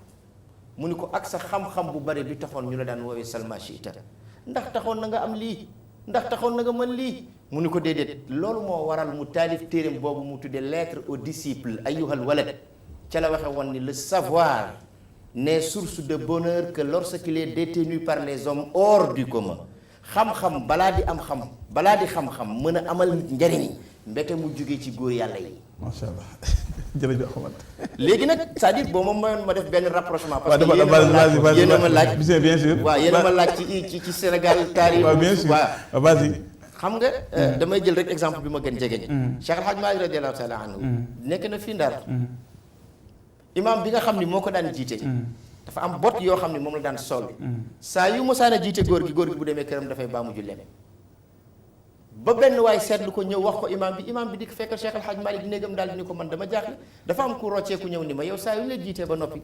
mu ni ko ak sa xam-xam bu bari bi taxoon ñu la daan woowee Salma Chita ndax taxoon na nga am lii ndax taxoon na nga mën lii mu ni ko déedéet loolu moo waral mu taalif téereem boobu mu tuddee lettre aux disciples ayyuhal walad ca la waxe woon ni le savoir n'est source de bonheur que lorsqu'il est détenu par les hommes hors du commun. xam-xam balaa di am xam-xam mën a amal nit njariñ mbete mu jógee ci góor yàlla yi. macha allah jërëjëf Ahmad. léegi nag c'est-à-dire boo ma mayoon ma def benn rapprochement. parce que yéen a ma laaj bien sûr. waaw yéen a ma laaj ci Sénégal taarix. waaw bien sûr waaw vas-y. xam nga damay jël rek exemple bi ma gën jege. Cheikh El Hadj Malick radiyallahu taala anhu nekk na fii Ndar. imam bi nga xam ni moo ko daan jiite. dafa am bot yoo xam ne moom la daan sol. saa yu mosaan a jiite góor gi bu demee këram dafay baamu julleem. ba benn waay seetlu ko ñëw wax ko imam bi di ko fekkal Cheikh El Hadj Malick néegam daal di ni ko man dama jaaxle dafa am ku rocceeku ñëw ni ma yow saa yu la jiitee ba noppi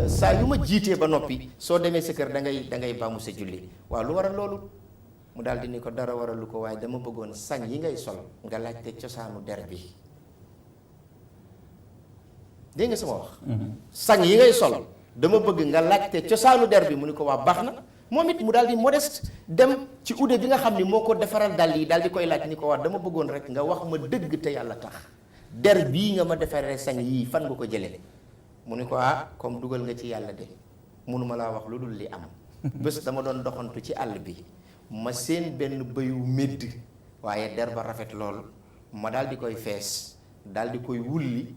saa yu ma jiitee ba noppi soo demee sa kër da ngay baamu sa julli waaw lu waral loolu mu daal di ni ko dara waralu ko waaye dama bëggoon sañ yi ngay sol nga laajte cosaanu der bi dégg nga sama wax. sañ yi ngay sol dama bëgg nga laajte cosaanu der bi mu ni ko waa baax na. moom it mu daal di modeste dem ci ude bi nga xam ni moo ko defaral dàll yi daal di koy laaj ni ko wax dama bëggoon rek nga wax ma dëgg te yàlla tax der bii nga ma defaree sañ yii fan nga ko jëlee mu ni ko comme dugal nga ci yàlla de mënuma laa wax lu dul li am bés dama doon doxantu ci àll bi ma seen benn bëyu médd waaye der ba rafet lool ma daal di koy fees daal di koy wulli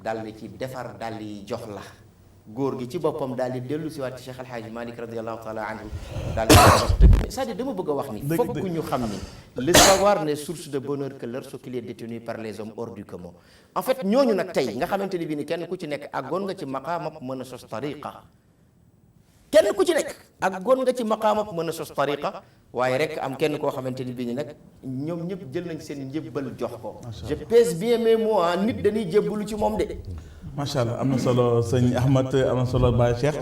daal di ci defar dàll yi jox la góor gi ci boppam daal di dellu si waat ci Cheikh El Hadj Malick radiyallahu taala anhu daal di wax dëgg c'est-à-dire dama bëgg a wax ni fokk ñu xam ni le savoir n'est source de bonheur que lorsqu'il est détenu par les hommes hors du commun. En fait ñooñu nag tey nga xamante ni bii ni kenn ku ci nekk àggoon nga ci maqaamab mën a sos tariqa kenn ku ci nekk àggoon nga ci maqaamab mën a sos tariqa waaye rek am kenn koo xamante ni bii ni nag ñoom ñëpp jël nañ seen njëbbal jox ko. je pèse bien mes mots nit dañuy jébbalu ci moom de. macha allah am na solo sëñ Ahmad am na solo Baye Cheikh.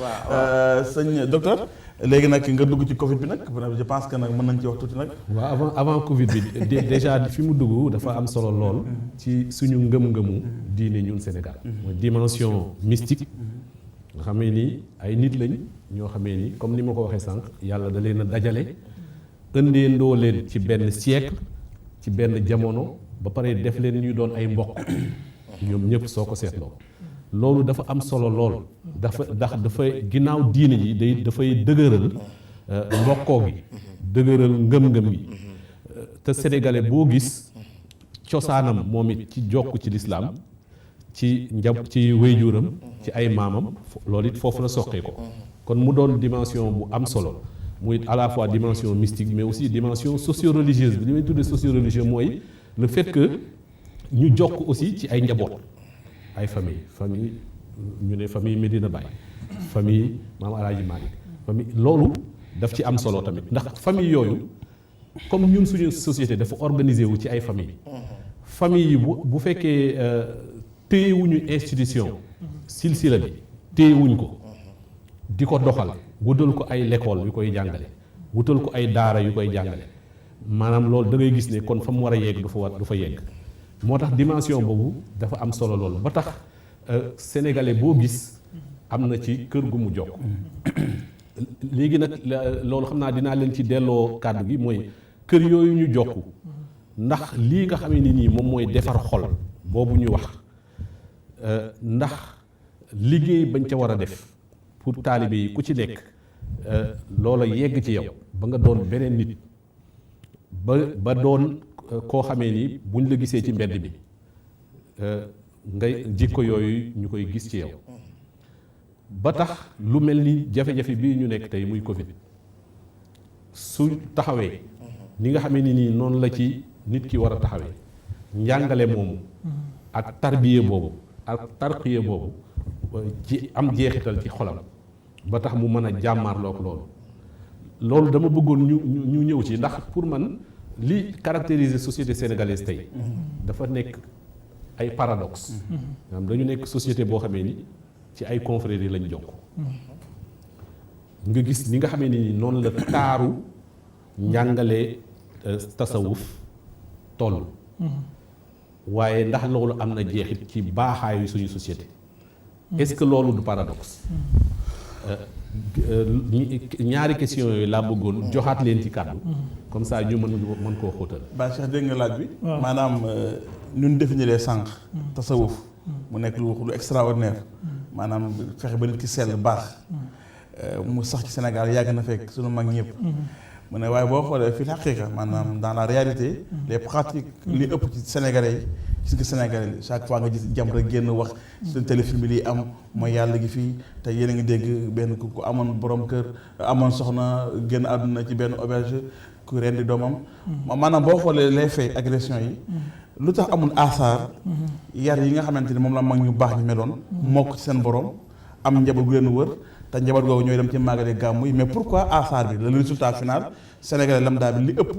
sëñ docteur léegi nag nga dugg ci Covid bi nag je pense que nag mën nañ ci wax tuuti nag. waaw avant Covid bi déjà fi mu dugg dafa am solo lool ci suñu ngëm-ngëmu diine ñun Sénégal. mooy dimension mystique. nga xamee ni ay nit lañ ñoo xamee ni comme ni ma ko waxee sànq yàlla da leen a dajale ëndeendoo leen ci benn siècle ci benn jamono ba pare def leen ñuy doon ay mbokk ñoom ñëpp soo ko seetloo. loolu dafa am solo lool dafay ginnaaw diine ji dafay dëgëral mbokkoo gi dëgëral ngëm-ngëm gi te sénégalais boo gis cosaanam moom it ci jokk ci lislaam ci ci wéyjuuram ci ay maamam loolu it foofu la soqee ko kon mu doon dimension bu am solo muy à la fois dimension mystique mais aussi dimension socio-religieuse bi li may tuddee socio-religieux mooy le fait que ñu jokk aussi ci ay njaboot ay famille ñu ne famille Medina Baye famille Maam Alaaji Malick famille loolu daf ci am solo tamit ndax famille yooyu comme ñun suñu société dafa organisé wu ci ay famille yi bu fekkee téyewuñu institution silsila bi téyewuñ ko di ko doxal wutal ko ay l'école yu koy jàngale wutal ko ay daara yu koy jàngale maanaam loolu da ngay gis ne kon fa mu war a yegg du fa yegg moo tax dimension boobu dafa am solo loolu ba tax sénégalais boo gis am na ci kër gu mu jokk léegi nag loolu xam naa dinaa leen ci delloo kàddu gi mooy kër yooyu ñu jokk ndax lii nga xamee ni nii moom mooy defar xol boobu ñu wax ndax liggéey bañ ca war a def pour taalibe yi ku ci nekk loola yegg ci yow ba nga doon beneen nit ba doon koo xamee ni buñ la gisee ci mbedd bi ngay jikko yooyu ñu koy gis ci yow ba tax lu mel ni jafe-jafe bii ñu nekk tey muy Covid su taxawee ni nga xamee ni nii noonu la ci nit ki war a taxawee njàngale moomu ak tarbiye boobu ak tarqiye boobu ci am jeexital ci xolam ba tax mu mën a jàmmaarloog loolu dama bëggoon ñu ñëw ci ndax pour man li caractériser société sénégalaise tey dafa nekk ay paradoxe dañu nekk société boo xamee ni ci ay confréries lañ jokk nga gis ni nga xamee ni noonu la taaru njàngale tasawuf toll waaye ndax loolu am na jeexit ci baaxaayu suñu société est-ce que loolu du paradoxe ñaari question yooyu laa bëggoon joxaat leen ci kàddu comme ça ñu mën koo xóotal. Ba Cheikh dégg nga laaj bi. maanaam ñun définir sànq. tasawuf mu nekk lu extraordinaire. maanaam fexe ba nit ki sell baax mu sax ci Sénégal yàgg na fekk sunu mag ñëpp mu ne waaye boo xoolee fii xaqiiqa maanaam dans la réalité les pratiques li ëpp ci Sénégalais yi gis nga Sénégalais yi chaque fois nga gis jam rek génn wax seen téléfilm bi lii am mooy yàlla gi fii te yéen a ngi dégg benn ku amoon borom kër amoon soxna génn àdduna ci benn auberge ku rendi doomam maanaam boo xoolee les faits agression yi lu tax amul asaar yar yi nga xamante ni moom la mag ñu baax ñu meloon mokk ci seen borom am njaboot gu leen wër te njaboot googu ñooy dem ci màggali gàmmu yi mais pourquoi asaar bi le résultat final Sénégalais lambda bi li ëpp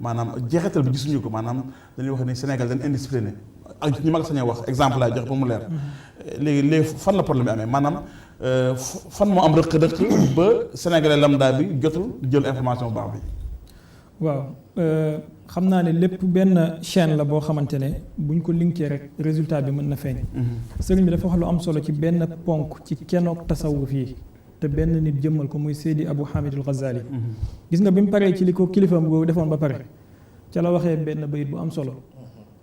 maanaam jeexital bi gisuñu ko maanaam dañuy wax ni Sénégal dañ indiscipliné ak ñi mag sañee wax exemple laay jox ba mu leer léegi fan la problème bi amee maanaam fan moo am rëq-rëq ba Sénégalais lambda bi jotul jël information bu baax bi. waaw xam naa ne lépp benn chaîne la boo xamante ne buñ ko linkee rek résultat bi mën na feeñ. sëriñ bi dafa wax lu am solo ci benn ponk ci kenook tasawuf yi te benn nit jëmmal ko muy Seydi Abu Hamid al Ghazali. gis nga bi mu paree ci li ko kilifaam boobu defoon ba pare ca la waxee benn bayit bu am solo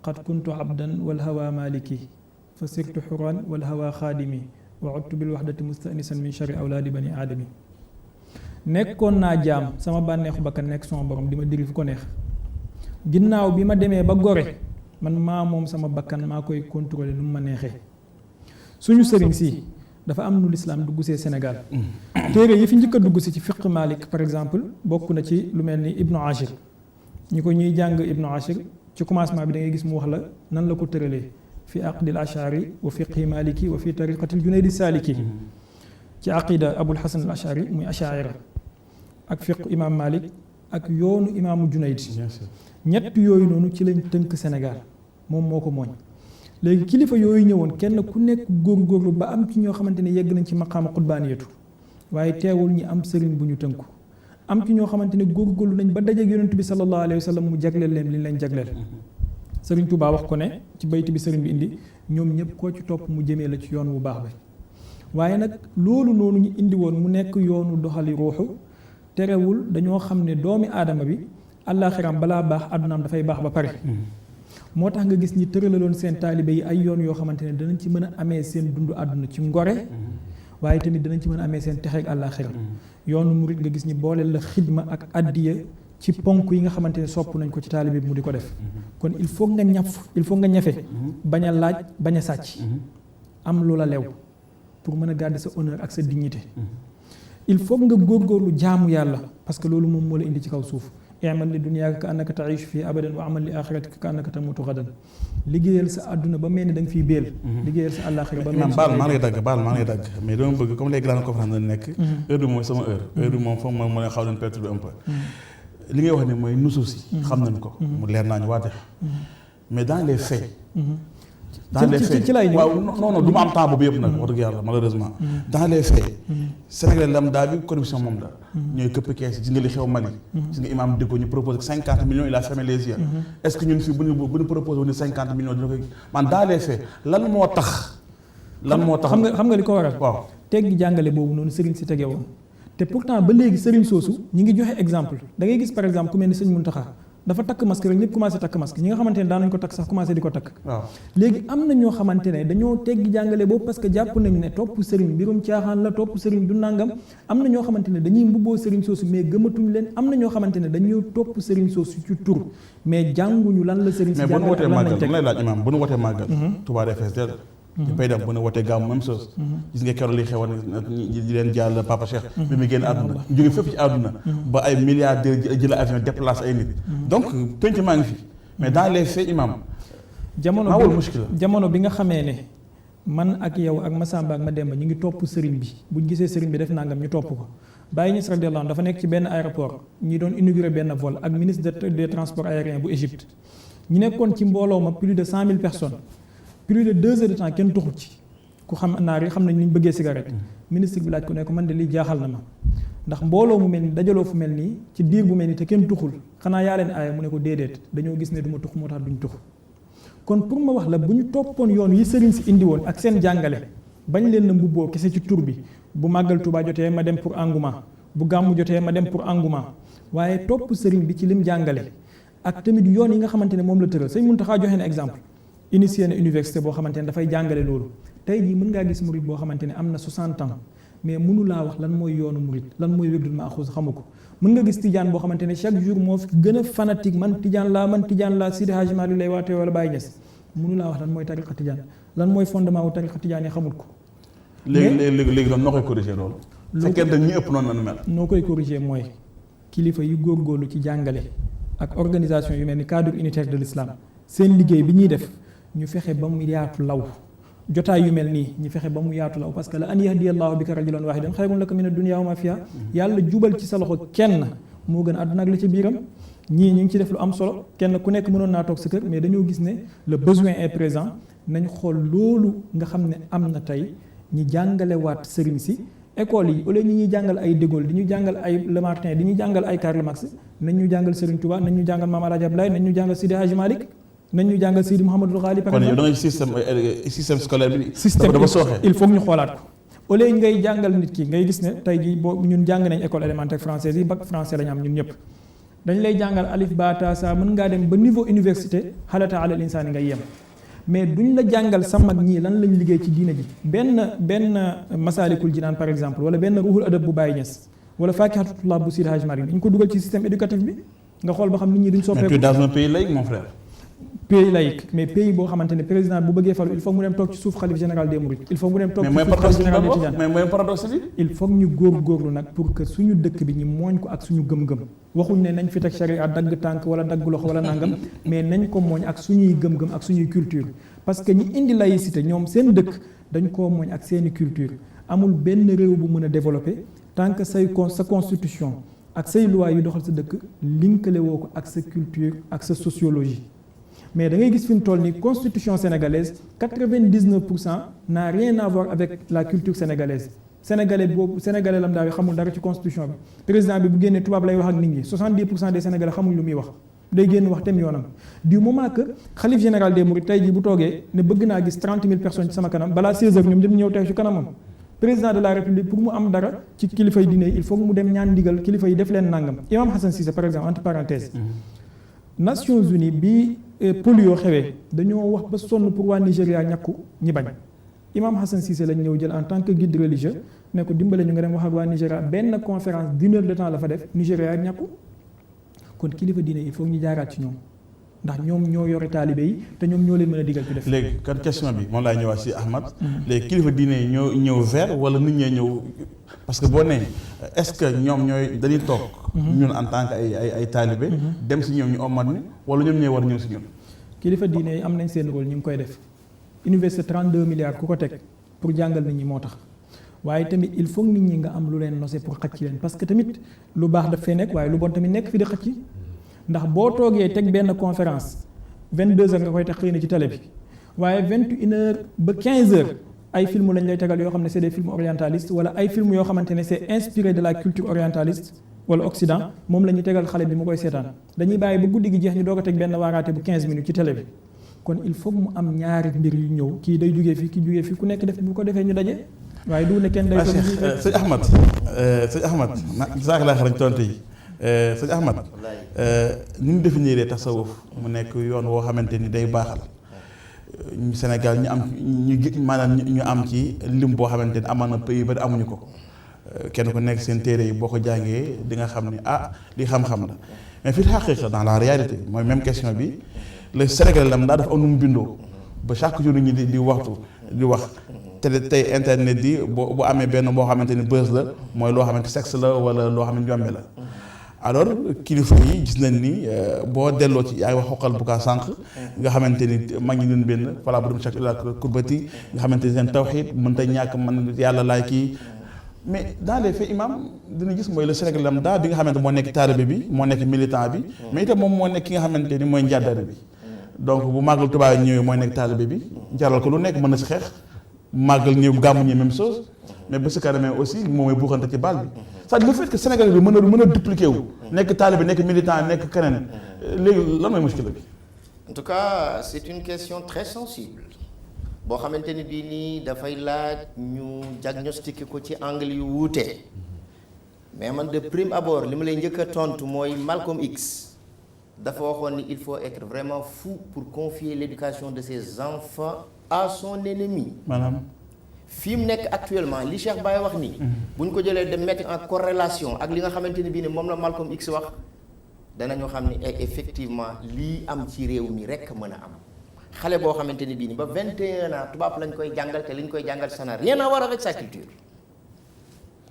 qad kuntu abdan wal hawa maliki fa sirtu xuran wal hawa xaadimi wa udtu bil wahdati mustanisan min charri awlaadi bani aadami nekkoon naa jaam sama bànneexu bakkan nekk sama borom di ma diri fu ko neex ginnaaw bi ma demee ba gore man maa moom sama bakkan maa koy contrôler nu mu ma neexee suñu sëriñ si dafa am nu lislaam dugg see Sénégal téere yi fi njëkk a dugg si ci fiqh Malik par exemple bokk na ci lu mel ni Ibnu Ashir ñi ko ñuy jàng Ibnu Ashir ci commencement bi da ngay gis mu wax la nan la ko tëralee fi aqdil ashari wa fiqhi maliki wa fi tariqatil junaydi saliki ci aqida Abul Hasan al Ashari muy ashaira ak fiqh imam Malik ak yoonu imaamu Junayd ñett yooyu noonu ci lañ tënk Sénégal moom moo ko mooñ léegi kilifa yooyu ñëwoon kenn ku nekk góorgóorlu ba am ci ñoo xamante ne yegg nañ ci maqaama xutbaaniyatu waaye teewul ñi am sëriñ bu ñu tënku am ci ñoo xamante ne góorgóorlu nañ ba dajeeg yonent bi sallallahu alayhi wa sallam mu jagleel leen li leen jagleel sëriñ Tuubaa wax ko ne ci bayti bi sëriñ bi indi ñoom ñëpp koo ci topp mu jëmee la ci yoon wu baax bi waaye nag loolu noonu ñu indi woon mu nekk yoonu doxali ruuxu terewul dañoo xam ne doomi aadama bi àllaaxiram balaa baax àddunaam dafay baax ba pare moo tax nga gis ñi tëralaloon seen taalibe yi ay yoon yoo xamante ne danañ ci mën a amee seen dund àdduna ci ngore waaye tamit danañ ci mën a amee seen texeeg àllaaxira yoonu murit nga gis ñi booleel la xidma ak addiya ci ponk yi nga xamante ne sopp nañ ko ci taalibe bi mu di ko def kon il faut nga ñafe bañ a laaj bañ a sàcc am lu la lew pour mën a garder sa honneur ak sa dignité il faut nga góorgóorlu jaamu yàlla parce que loolu moom moo la indi ci kaw suuf i'mal li dunyaaka ka annaka ta'iishu fii abadan wa amal li aaxiratika ka annaka tamuutu gadan liggéeyal sa àdduna ba mel ni da nga fiy béel liggéeyal sa àllaaxira ba mel ni maa ngi lay dagg mais dama bëgg comme les grandes conférences dañ nekk heure bi mooy sama heure bi moom foog ma mën a xaw leen perturber un peu li ngay wax ne mooy nusuus yi xam nañ ko mu leer naa ñu waate mais dans les faits dans les faits waaw non du ma am temps boobu yëpp nag wax dëgg yàlla malheureusement dans les faits Sénégal lambda bi corruption moom la ñooy këpp kees gis nga li xew Mali gis nga imam Dicko ñu proposé 50 millions il a fermé les yeux est-ce que ñun fii bu ñu proposé woon 50 millions dina koy man dans les faits lan moo tax xam nga li ko waral waaw teggi jàngale boobu noonu sëriñ si tege woon te pourtant ba léegi sëriñ soosu ñi ngi joxe exemple da ngay gis par exemple ku mel ni sëñ Muntaxa dafa takk masque rek ñëpp commencé takk masque ñi nga xamante ne daanañ ko takk sax commencé di ko takk léegi am na ñoo xamante ne dañoo teggi jàngale boobu parce que jàpp nañ ne topp sëriñ mbirum caaxaan la topp sëriñ du nàngam am na ñoo xamante ne dañuy mbubboo sëriñ soosu mais gëmatuñ leen am na ñoo xamante ne dañuy topp sëriñ soosu ci tur mais jànguñu lan la sëriñ si mais bu nu wootee màggal mu lay laaj imaam bu nu wootee màggal Touba day fees dell ñu pay dem bu ne wootee gàmmu même chose gis nga keroog li xewoon di leen jàll Papa Cheikh bi mu génn àdduna jóge fépp ci àdduna ba ay milliardaires jël avion déplace ay nit donc penc maa ngi fi mais dans les faits imam jamono bi nga xamee ne man ak yow ak Massamba ak Mademba ñu ngi topp sëriñ bi buñ gisee sëriñ bi def nangam ñu topp ko Baye Niass radiyallahu anhu dafa nekk ci benn aéroport ñi doon inauguré benn vol ak ministre des transports aériens bu Égypte ñu nekkoon ci mbooloo ma plus de 100 000 personnes plus de 2 heures de temps kenn tuxul ci ku xam naar yi xam nañ ni ñu bëggee cigarette ministre bi laaj ko ne ko man de lii jaaxal na ma ndax mbooloo mu mel ni dajaloo fu mel nii ci diir bu mel nii te kenn tuxul xanaa yaa leen aaya mu ne ko déedéet dañoo gis ne du ma tux moo tax duñ tux kon pour ma wax la bu ñu toppoon yoon yi sëriñ si indi woon ak seen jàngale bañ leen na mbubboo kese ci tur bi bu màggal Tuubaa jotee ma dem pour engouement bu gàmmu jotee ma dem pour engouement waaye topp sëriñ bi ci lim jàngale ak tamit yoon yi nga xamante ne moom la tëral sëñ Muntaxa joxe na exemple initié na université boo xamante ne dafay jàngale loolu tey jii mën ngaa gis murid boo xamante ne am na 60 ans mais mënu laa wax lan mooy yoonu murid lan mooy wirdul maaxuus xamu ko. mën nga gis tijaan boo xamante ne chaque jour moo fi gën a fanatique man tijaan laa Sidi Hadji Malick lay waatee wala Baye Niass mënu laa wax lan mooy tariqa tijaan lan mooy fondement wu tariqa tijaan yi xamul ko. léegi loolu noo koy corriger loolu. fekkente ñi ëpp noonu la mel. noo koy corriger mooy kilifa yu góorgóorlu ci jàngale ak organisation yu mel ni cadre unitaire de l'islam seen liggéey bi ñuy def ñu fexe ba mu yaatu law jotaay yu mel nii ñu fexe ba mu yaatu law parce que la an yahdiyallahu bika rajulan wahidan xayrun laka mina dunya wa ma fiha yàlla jubal ci sa loxo kenn moo gën àdduna ak la ci biiram ñii ñu ngi ci def lu am solo kenn ku nekk mënoon naa toog sa kër mais dañoo gis ne le besoin est présent nañ xool loolu nga xam ne am na tey ñi jàngalewaat sëriñ si école yi au lieu ñi ñuy jàngal ay De Gaulle di ñu jàngal ay Lamartine di ñu jàngal ay Karl Marx nañ ñu jàngal Serigne Touba nañ ñu jàngal Mame Alhaji Abdoulaye nañ ñu jàngal Sidi Hadji Malick nañ ñu jàngal Sidi Mouhamadou Ghali par exemple. kon yow da nga système scolaire bi. dafa sooxe il faut ñu xoolaat ko au lieu ngay jàngal nit ki ngay gis ne tey jii boo ñun jàng nañ école élémentaire française yi bac français lañ am ñun ñëpp dañ lay jàngal alif ba ta sa mën ngaa dem ba niveau université halata alal insaani ngay yem mais duñ la jàngal sa mag ñii lan lañ liggéey ci diina ji benn Masaalikul Jinaan par exemple wala benn Ruhul Adab bu Baye Niass wala Faakihatu Tullaab bu Sidi Hadji Malick dañ ko dugal ci système éducatif bi nga xool ba xam nit ñi duñ soppeeku. mais tu es dans un pays laïque mon frère. pays laïque mais pays boo xamante ne président bu bëggee falu il faut mu dem toog ci suuf xalif général des mourides il faut mu dem toog ci suuf xalif général des tidianes mais mooy paradoxe bi il faut ñu góorgóorlu nag pour que suñu dëkk bi ñu mooñ ko ak suñu gëm-gëm waxuñ ne nañ fi teg charia dagg tànk wala dagg loxo wala nangam mais nañ ko mooñ ak suñuy gëm-gëm ak suñuy culture parce que ñi indi laïcité ñoom seen dëkk dañ koo mooñ ak seeni culture amul benn réew bu mën a développer tant que sa constitution ak say loi yu doxal sa dëkk linkale woo ko ak sa culture ak sa sociologie mais da ngay gis fi mu toll nii constitution sénégalaise 99% n'a rien à voir avec la culture sénégalaise sénégalais lam daal xamul dara ci constitution bi président bi bu génnee tubaab lay wax ak nit ñi 70% des sénégalais xamuñ lu muy wax day génn wax tem yoonam du moment que xalif général des mourides tey jii bu toogee ne bëgg naa gis 30 000 personnes ci sama kanam balaa 16 heures ñoom dem ñëw teew ci kanamam président de la république pour mu am dara ci kilifa yi diine il faut mu dem ñaan ndigal kilifa yi def leen nangam imam Hassan Cissé par exemple entre parenthèses Nations Unies bi polio xewee dañoo wax ba sonn pour waa Nigéria ñàkku ñi bañ imam Hassan Cissé lañ ñëw jël en tant que guide religieux ne ko dimbale ñu nga dem wax ak waa Nigéria benn conférence d'1 heure de temps la fa def Nigéria ñàkku kon kilifa diine il faut ñu jaaraat ci ñoom ndax ñoom ñoo yore taalibe yi te ñoom ñoo leen mën a digal ci def. léegi kan question bi moom laay ñëwaat si Ahmad. léegi kilifa diine yi ñoo ñëw vers wala nit ñee ñëw parce que boo nee est-ce que ñoom ñooy dañuy toog. ñun en tant que ay taalibe. dem si ñoom ñu ommat ni wala ñoom ñooy war a ñëw si ñun. kilifa diine yi am nañ seen rôle ñu ngi koy def université 32 milliards ku ko teg pour jàngal nit ñi moo tax waaye tamit il faut nit ñi nga am lu leen nosé pour xëcc leen parce que tamit lu baax daf fee nekk waaye lu bon tamit nekk fi di xëcc. ndax boo toogee teg benn conférence 22h nga koy teg xëy na ci télé bi waaye 21h ba 15h ay film lañ lay tegal yoo xam ne c'est des films orientalistes wala ay film yoo xamante ne c'est inspiré de la culture orientaliste wala Occident moom la ñuy tegal xale bi mu koy seetaan dañuy bàyyi ba guddi gi jeex ñu doog a teg benn waaraate bu 15 minutes ci télé bi kon il faut mu am ñaari mbir yu ñëw kii day jugee fii kii jugee fii ku nekk def bu ko defee ñu daje waaye du ne kenn day. sëñ Ahmad saak laa xarañ tontu yi. sëñ Ahmad ni ñu définiree tasawuf mu nekk yoon woo xamante ni day baaxal Sénégal ñu am ci lim boo xamante ni amoon na pays yu bari amuñu ko kenn ku nekk seen téere yi boo ko jàngee di nga xam ni li xam-xam la mais fi xaqiqa dans la réalité mooy même question bi le Sénégal lam daa dafa am nu mu bindoo ba chaque jour ñi di wax tey internet bi bu amee benn boo xamante ni buzz la mooy loo xamante sexe la wala loo xam ne njombe la alors kilifa yi gis nañ ni boo delloo ci yaay wax xoqal bu kaa sànq nga xamante ni mag ñi doon benn voilà bu dem chaque ila kurbati nga xamante ni seen tawxiid mën ta ñàkk man yàlla laay kii mais dans les faits imam dina gis mooy le Sénégal lam daa bi nga xamante moo nekk taalibe bi moo nekk militant bi mais itam moom moo nekk ki nga xamante ni mooy njàddare bi donc bu màggal Tuubaa ñëwee mooy nekk taalibe bi jaral ko lu nekk mën na si xeex màggal ñëw gàmmu ñëw même chose mais ba si kanamee aussi moom mooy buuxante ci baal bi c'est-à-dire le fait que Sénégal bi mën a dupliquer wu nekk taalibe nekk militant nekk keneen léegi lan mooy muskila bi. En tout cas c'est une question très sensible boo xamante ni bii nii dafay laaj ñu diagnostiquer ko ci angle yu wuute mais man de prime abord li ma lay njëkk a tontu mooy Malcolm X dafa waxoon ni il faut être vraiment fou pour confier l'éducation de ses enfants à son ennemi. maanaam fi mu nekk actuellement li Cheikh Baye wax nii. bu ñu ko jëlee de mettre en corrélation ak li nga xamante ne bii ne moom la Malcolm X wax danañu xam ni effectivement lii am ci réew mi rek mën a am xale boo xamante ne bii ni ba 21 ans tubaab lañ koy jàngal te li ñu koy jàngal ça n'a rien à voir avec sa culture.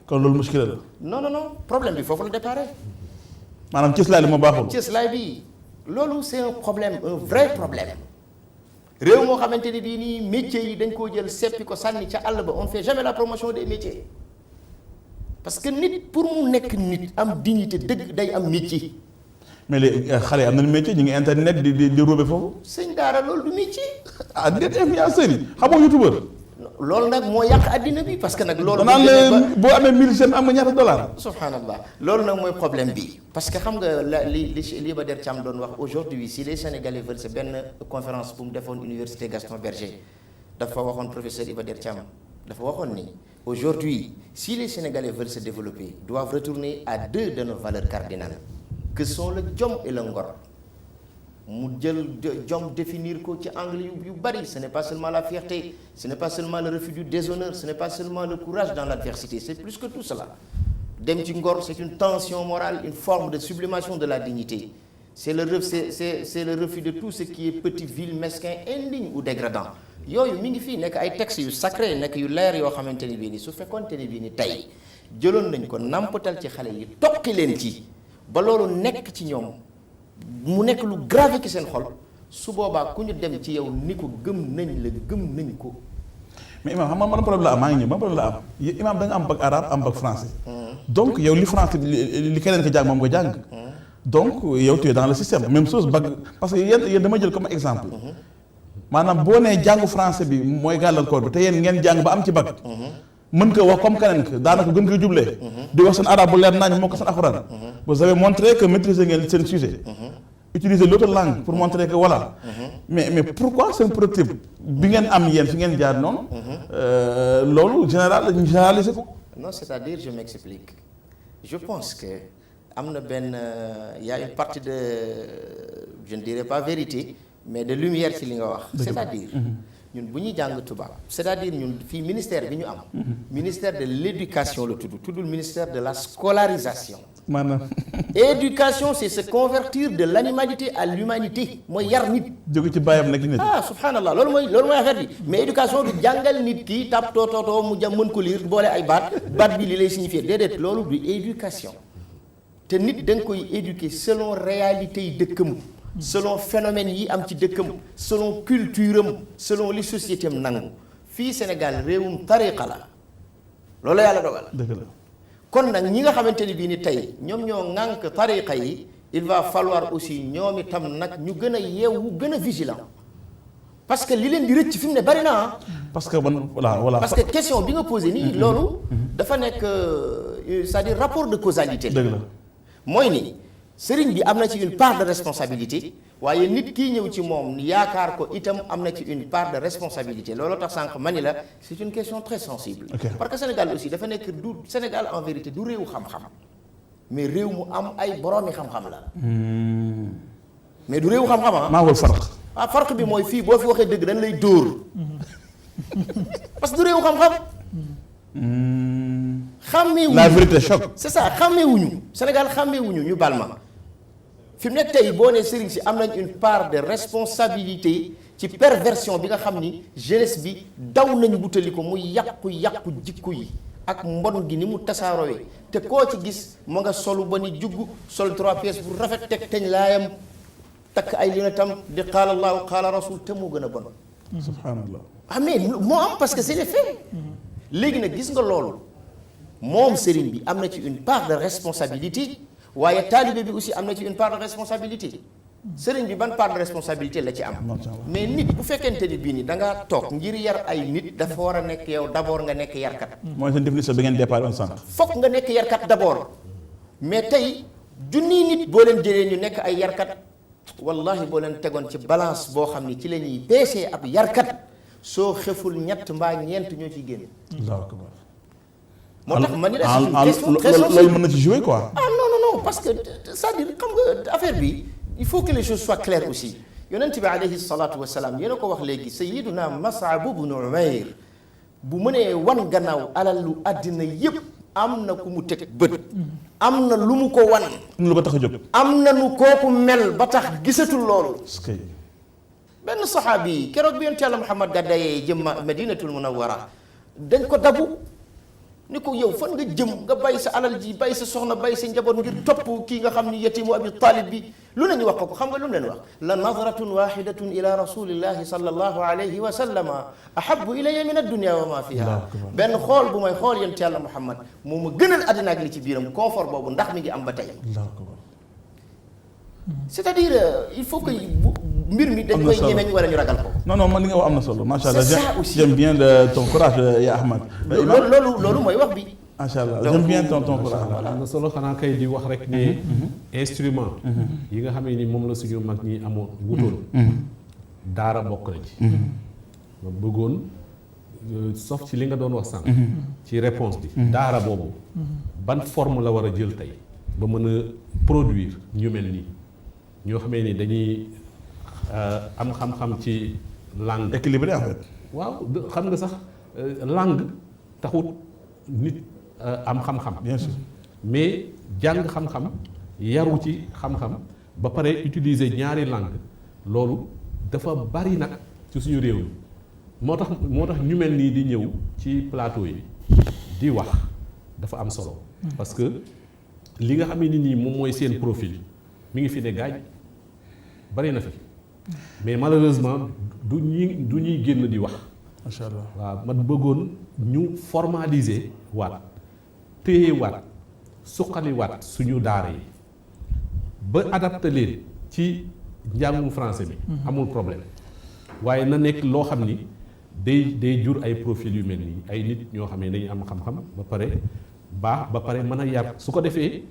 kon loolu muskila la. non problème bi foofu la déparé. maanaam cëslaay li moo baaxul. cëslaay bi loolu c'est un problème un vrai problème. réew moo xamante ni bii nii métiers yi dañ koo jël seppi ko sànni ca àll ba on ne fait jamais la promotion des métiers parce que nit pour mu nekk nit am dignité dëgg day am métier. mais léegi xale yi am nañu métier ñu ngi internet di róobe foofu. sëñ daara loolu du métier. ah déet influenceurs yi xamoo youtubeur. loolu nag moo yàq àddina bi parce que nag. loolu danaan la boo amee 1000 cent am nga ñaata dollar. subhanallah loolu nag mooy problème bi parce que xam nga li Badar Thiam doon wax aujourd'hui si les Sénégalais veulent c'est benn conférence bu mu defoon université Gaston Berger dafa waxoon professeur Iba Der Thiam dafa waxoon ni aujourd'hui si les Sénégalais veulent se développer doivent retourner à deux de nos valeurs cardinales que sont le jom et le ngor. mu jël jom définir ko ci angle yu bari ce n'est pas seulement la fierté ce n'est pas seulement le refus du déshonneur ce n'est pas seulement le courage dans l'adversité c'est plus que tout cela dem ci ngor c'est une tension morale une forme de sublimation de la dignité c'est le refus de tout ce qui est petit vil mesquin indigne ou dégradant yooyu mi ngi fii nekk ay textes yu sacré nekk yu leer yoo xamante ni bii ni su fekkoonte ni bii ni tey jëloon nañ ko nampatal ci xale yi toqi leen ci ba loolu nekk ci ñoom mu nekk lu grave ci seen xol su boobaa ku ñu dem ci yow ni ko gëm nañ ko. mais imam xam nga man problème la am maa ngi ñëw man problème la am imam da nga am bac arabe am bac français. donc yow li français li keneen ko jàng moom nga jàng. donc yow tu es dans le système même chose bac parce que yéen dama jël comme exemple. maanaam boo nee jàngu français bi mooy gàllankoor bi te yéen ngeen jàng ba am ci bac. mën ko wax comme keneen que daanaka gën koy jublee. di wax seen arabe bu leer nañ moo ko seen alxuraan. vous avez montré que maîtriser ngeen seen sujet. utiliser l'autre langue pour montrer que voilà. mais pourquoi seen prototype bi ngeen am yéen fi ngeen jaar noonu. loolu généraliser ko. non c'est-à-dire je m'explique je pense que am na benn y a une partie de je ne dirais pas vérité mais de lumière ci li nga wax. c'est-à-dire. ñun bu ñuy jàng tubaab c'est-à-dire ñun fii ministère bi ñu am. ministère de l'éducation la tuddul ministère de la scolarisation. maanaam. éducation c'est se convertir de l'animalité à l'humanité mooy yar nit. jóge ci bàyyam nag nit. subhanallah loolu mooy affaire bi mais éducation du jàngal nit ki tap tootoo mu jëm mën ko lire boole ay baat bi li lay signifier déedéet loolu du éducation te nit da nga koy éduquer selon réalité yi dëkkam. selon phénomène yi am ci dëkkam selon culture am selon li société am nangu fii Sénégal réewum tariqa la loolu yàlla dogal. dëgg la kon nag ñi nga xamante ni bii ni tey ñoom ñoo ŋànk tariqa yi il va falloir aussi ñoom itam nag ñu gën a yeewu gën a vigilant parce que li leen di rëcc fi mu ne bari na parce que man voilà. parce que question bi nga posé nii loolu dafa nekk c'est-à-dire rapport de causalité. dëgg la mooy ni. sëriñ bi am na ci une part de responsabilité waaye nit kii ñëw ci moom yaakaar ko itam am na ci une part de responsabilité loolu tax sànq ma ni la c'est une question très sensible. parce que Sénégal aussi dafa nekk du Sénégal en vérité du réewu xam-xam mais réew mu am ay boroomi xam-xam la. mais du réewu xam-xam ah. maa ngi farq. farq bi mooy fii boo fi waxee dëgg dañ lay dóor parce que du réewu xam-xam. xàmmeewuñu la vérité choque. c'est ça xàmmeewuñu Sénégal xàmmeewuñu ñu baal ma fi mu nekk tey boo nee sëriñ si am nañ une part de responsabilité ci perversion bi nga xam ni jeunesse bi daw nañu wutali ko muy yàqu jikko yi ak mbon gi ni mu tasaaroowee te koo ci gis mu nga solu ba ni jugg sol 3 pièces bu rafet teg teñ laayam takk ay lunetam di qaala Allahu qaala rasul te moo gën a bon. subhanallah. mais moo am parce que c'est les faits. léegi nag gis nga loolu moom sëriñ bi am na ci une part de responsabilité waaye taalibe bi aussi am na ci une part de responsabilité sëriñ bi ban part de responsabilité la ci am. mais nit bu fekkente ni bii ni da ngaa toog ngir yar ay nit dafa war a nekk yow d'abord nga nekk yarkat. mooy seen définition bi ngeen départ woon sànq. fokk nga nekk yarkat d'abord mais tey junniy nit boo leen jëlee ñu nekk ay yarkat wallahi boo leen tegoon ci balance boo xam ni ci la ñuy peesee ab yarkat soo xeful ñett mbaa ñeent ñoo ciy génn. moo tax ma ni la c'est une question très sensible. loolu mën na ci jouer quoi. non parce que c'est-à-dire xam nga affaire bi il faut que les choses soient claires aussi yonent bi alayhi salaatu wasalaam yéena ko wax léegi sayiduna Mus'ab ibn Umayr bu mënee wan gannaaw alalu àddina yépp am na ku mu teg bët am na lu mu ko wan am na lu ko tax a jóg am na nu kooku mel ba tax gisatul loolu skay benn saxaabi yi keroog bi yonent Yàlla Muhammad gàddayee jëm Madinatul Munawwara dañ ko dabu ni ko yow fan nga jëm nga bàyyi sa alal ji bàyyi sa soxna bàyyi sa njaboot ngir topp kii nga xam ni yatimu Abi Talib bi lu ne ñu wax ko xam nga lu mu leen wax la nadratun wahidatun ila rasulillahi sallallahu alayhi wa sallama ahabbu ilayya min ad-dunya wa ma fiha benn xool bu may xool yonent Yàlla Muhammad moo ma gënal àddina ak li ci biiram confort boobu ndax mi ngi am ba tey c'est-à-dire il faut que mbir mi dañ koy ñemeñ wala ñu ragal ko. non man li nga wax am na solo macha allah. c'est ça aussi j'aime bien ton courage ya Ahmad. loolu mooy wax bi. macha allah j'aime bien ton courage. am na solo xanaa kay di wax rek ne instrument yi nga xam ne ni moom la suñu mag ñi amoon wutoon daara bokk na ci ma bëggoon sauf ci li nga doon wax sànq ci réponse bi daara boobu ban forme la war a jël tey ba mën a produire ñu mel nii ñoo xamee ni dañuy am xam-xam ci langue équilibré en fait. waaw xam nga sax langue taxut nit am xam-xam bien sûr mais jàng xam-xam yaru ci xam-xam ba pare utiliser ñaari langue loolu dafa bari nag ci suñu réew mi moo tax ñu mel nii di ñëw ci plateau yi di wax dafa am solo parce que li nga xam ne nii moom mooy seen profil mi ngi fi ne gaaj bari na fi mais malheureusement du ñuy génn di wax. macha allah waaw man bëggoon ñu formaliser waat téye waat suqali waat suñu daara yi ba adapté leen ci njàngum français bi. amul problème waaye na nekk loo xam ni day jur ay profil yu mel nii ay nit ñoo xam ne dañu am xam-xam ba pare baax ba pare mën a yar su ko defee.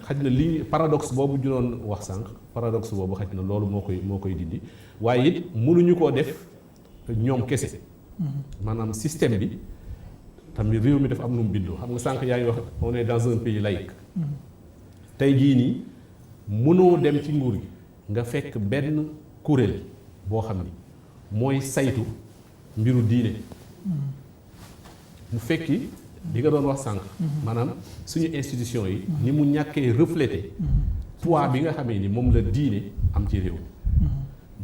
xaj na li paradoxe boobu ñu doon wax sànq paradoxe boobu xaj na loolu moo koy dindi waaye it mënuñu koo def ñoom kese maanaam système bi tamit réew mi dafa am lu mu bindoo xam nga sànq yaa ngi wax on est dans un pays laïque tey jii nii mënoo dem ci nguur gi nga fekk benn kuréel boo xam ni mooy saytu mbiru diine mu fekki li nga doon wax sànq maanaam suñu institution yi ni mu ñàkkee refléter poids bi nga xamee ni moom la diine am ci réew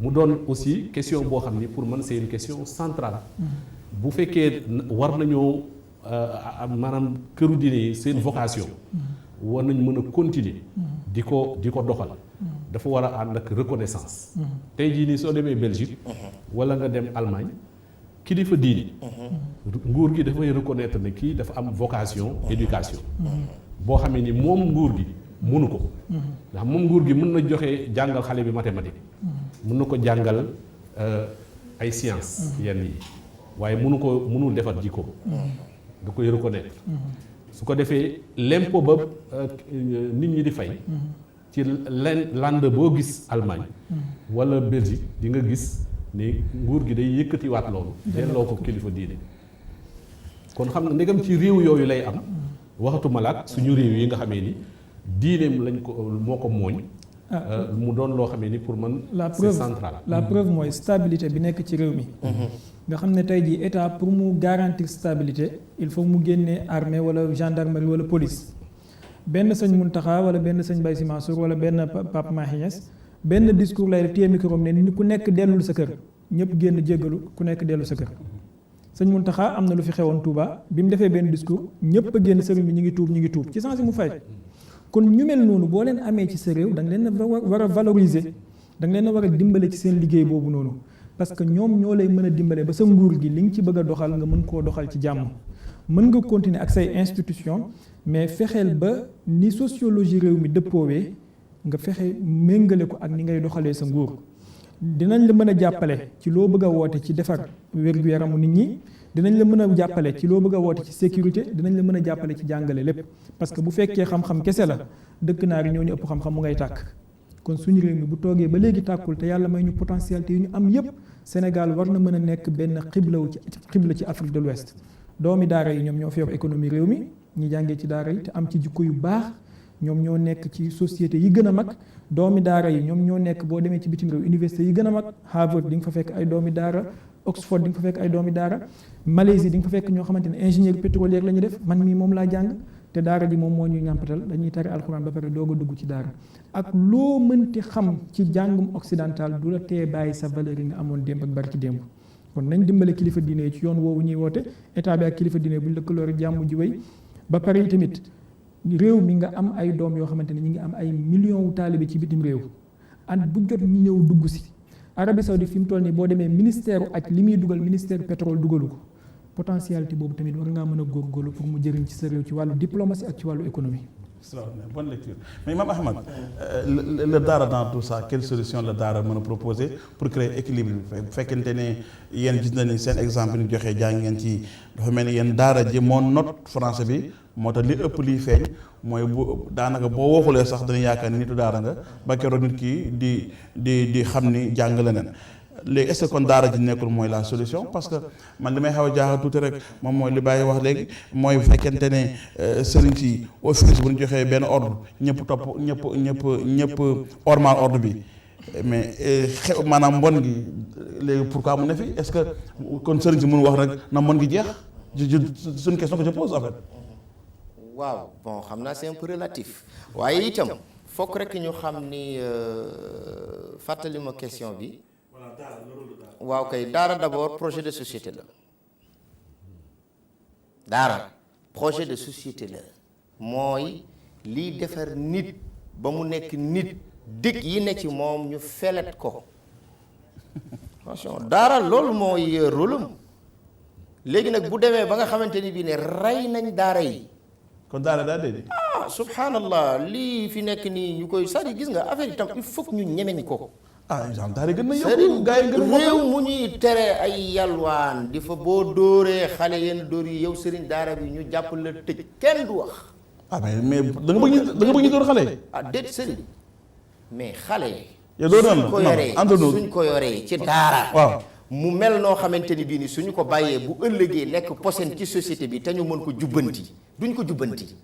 mu doon aussi question boo xam ni pour man c'est une question centrale bu fekkee war nañoo maanaam këru diine yi seen vocation war nañ mën a continuer di ko doxal dafa war a ànd ak reconnaissance tey jii nii soo demee Belgique wala nga dem Allemagne kilifa diine nguur gi dafay reconnaître ne kii dafa am vocation éducation boo xamee ni moom nguur gi mënu ko ndax moom nguur gi mën na joxe jàngal xale bi mathématique mën na ko jàngal ay sciences yenn yi waaye mënul defar jikko da koy reconnaître su ko defee l'impôt ba nit ñi di fay ci land boo gis Allemagne wala Belgique di nga gis ni nguur gi day yëkkatiwaat loolu delloo ko kilifa diine kon xam nga ndegam ci réew yooyu lay am waxatuma laat suñu réew yi nga xamee ni diineem lañ ko moo ko mooñ mu doon loo xamee ni pour man c'est central la preuve mooy stabilité bi nekk ci réew mi nga xam ne tey jii état pour mu garantir stabilité il faut mu génnee armée wala gendarmerie wala police benn sëñ Muntaxa wala benn sëñ Baye Sy Mansour wala benn Pape Mahi Niass benn discours lay def téye micro ne ni ku nekk dellul sa kër ñëpp génn jéggalu ku nekk dellu sa kër sëñ Muntaxa am na lu fi xewoon Touba bi mu defee benn discours ñëpp a génn sëriñ bi ñu ngi tuub ci sens mu fay kon ñu mel noonu boo leen amee ci sa réew da nga leen a war a valoriser da nga leen a war a dimbale ci seen liggéey boobu noonu parce que ñoom ñoo lay mën a dimbale ba sa nguur gi li nga ci bëgg a doxal nga mën koo doxal ci jàmm mën nga continuer ak say institution mais fexeel ba ni sociologie réew mi dëppoowee nga fexe méngale ko ak ni ngay doxalee sa nguur dinañ la mën a jàppale ci loo bëgg a woote ci defar wér-gu-yaramu nit ñi dinañ la mën a jàppale ci loo bëgg a woote ci sécurité dinañ la mën a jàppale ci jàngale lépp parce que bu fekkee xam-xam kese la dëkk naar yi ñoo ñu ëpp xam-xam mu ngay tàkk kon suñu réew mi bu toogee ba léegi tàkkul te yàlla may ñu potentialité yu ñu am yépp Sénégal war na mën a nekk benn xibla ci Afrique de l'Ouest doomi daara yi ñoom ñoo fi yor économie réew mi ñi jàngee ci daara yi te am ci jikko yu baax ñoom ñoo nekk ci société yi gën a mag doomi daara yi ñoom ñoo nekk boo demee ci bitim réew université yi gën a mag Harvard di nga fa fekk ay doomi daara Oxford di nga fa fekk ay doomi daara Malaisie di nga fa fekk ñoo xamante ne ingénieur pétrolier la ñuy def man mii moom laa jàng te daara ji moom moo ñuy nàmpatal dañuy tari alxuraan ba pare doog a dugg ci daara ak loo mënti xam ci jàngum occidental du la tee bàyyi sa valeur yi nga amoon démb ak barki démb kon nañ dimbale kilifa diine yi ci yoon woowu ñuy woote état bi ak kilifa diine bu ñu lëkkaloo rek jàmm ji wéy ba pare yi tamit réew mi nga am ay doom yoo xamante ne ñi ngi am ay millions wu taalibe ci bitim réew at bu jot ñu ñëw dugg si Arabie Saoudite fi mu toll nii boo demee ministère aj li muy dugal ministère pétrole dugalu ko potentialité boobu tamit war ngaa mën a góorgóorlu pour mu jëriñ ci sa réew ci wàllu diplomatie ak ci wàllu économie. Extraordinaire, bonne lecture. Mais Imam Ahmad, le Daara dans tout ça, quelle solution le Daara mën a proposer pour créer équilibre bi bu fekkente ne yéen gis nañu seen exemple bi ñu joxee jàng ngeen ci dafa mel ni yéen Daara ji moo not français bi moo tax li ëpp liy feeñ mooy bu daanaka boo waxulee sax dañuy yaakaar ni nitu Daara nga ba keroog nit ki di xam ni jàng leneen. léegi est-ce que kon daara ji nekkul mooy la solution parce que man li may xaw a jaaxal tuuti rek moom mooy li Baye wax léegi mooy bu fekkente ne sëriñ si office bu ñu joxee benn ordre ñëpp topp ñëpp ormal ordre bi mais maanaam mbon gi léegi pourquoi mu ne fi est-ce que kon sëriñ si mënu wax rek na mbon gi jeex suñu question que je pose en fait. waaw bon xam naa c'est un peu relatif waaye itam fokk rek ñu xam ni fàttali ma question bi. waaw kay daara d'abord projet de société la daara projet de société la mooy liy defar nit ba mu nekk nit dëkk yi ne ci moom ñu felet ko attention daara loolu mooy rôle am léegi nag bu demee ba nga xamante ni bii ne rey nañ daara yi kon daara daa dee subhanallah lii fi nekk nii ñu koy c'est-à-dire gis nga affaire yi tam il faut que ñu ñemeñ ko genre daara gën na yóbbu gars yi gën a réew mu ñuy tere ay yalwaan di fa boo dóoree xale yenn dóor yi yow sëriñ daara bi ñu jàpp la tëj kenn du wax mais da nga bëgg ñu dóor xale yi déet sëriñ mais xale yow doo doon suñ ko yoree suñ ko yoree ci daara waaw mu mel noo xamante ni bii ni suñu ko bàyyee bu ëllëgee nekk posen ci société bi te ñu mën ko jubbanti duñ ko jubbanti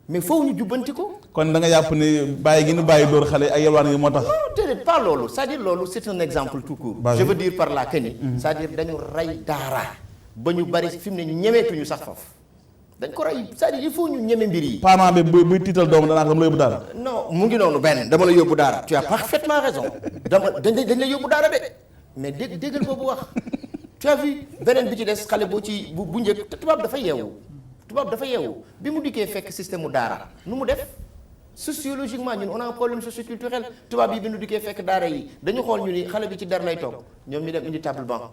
mais foofu ñu jubbanti ko. kon da nga yàpp ni bàyyi gi nu bàyyi dóor xale ak yalwaan gi moo tax. non déedéet pas loolu c'est-à-dire loolu c'est un exemple tout court. je veux dire par là que ni. c'est-à-dire dañu rey daara ba ñu bari fi mu ne ñemeetuñu sax foofu dañ ko rey c'est-à-dire il faut ñu ñeme mbir yi. parent bi buy tiital doom danaa ko dama la yóbbu daara. non mu ngi noonu benn dama la yóbbu daara tu as parfaitement raison dañ la yóbbu daara de mais déggal boobu wax tu as vu beneen bi ci des xale boo ci bu njëkk te tubaab dafa yeewu. tubaab dafa yeewu bi mu dikkee fekk système mu daara nu mu def sociologiquement ñun on a un problème socioculturel tubaab yi bi nu dikkee fekk daara yi dañu xool ñu ni xale bi ci dar lay toog ñoom ñu dem indi table banc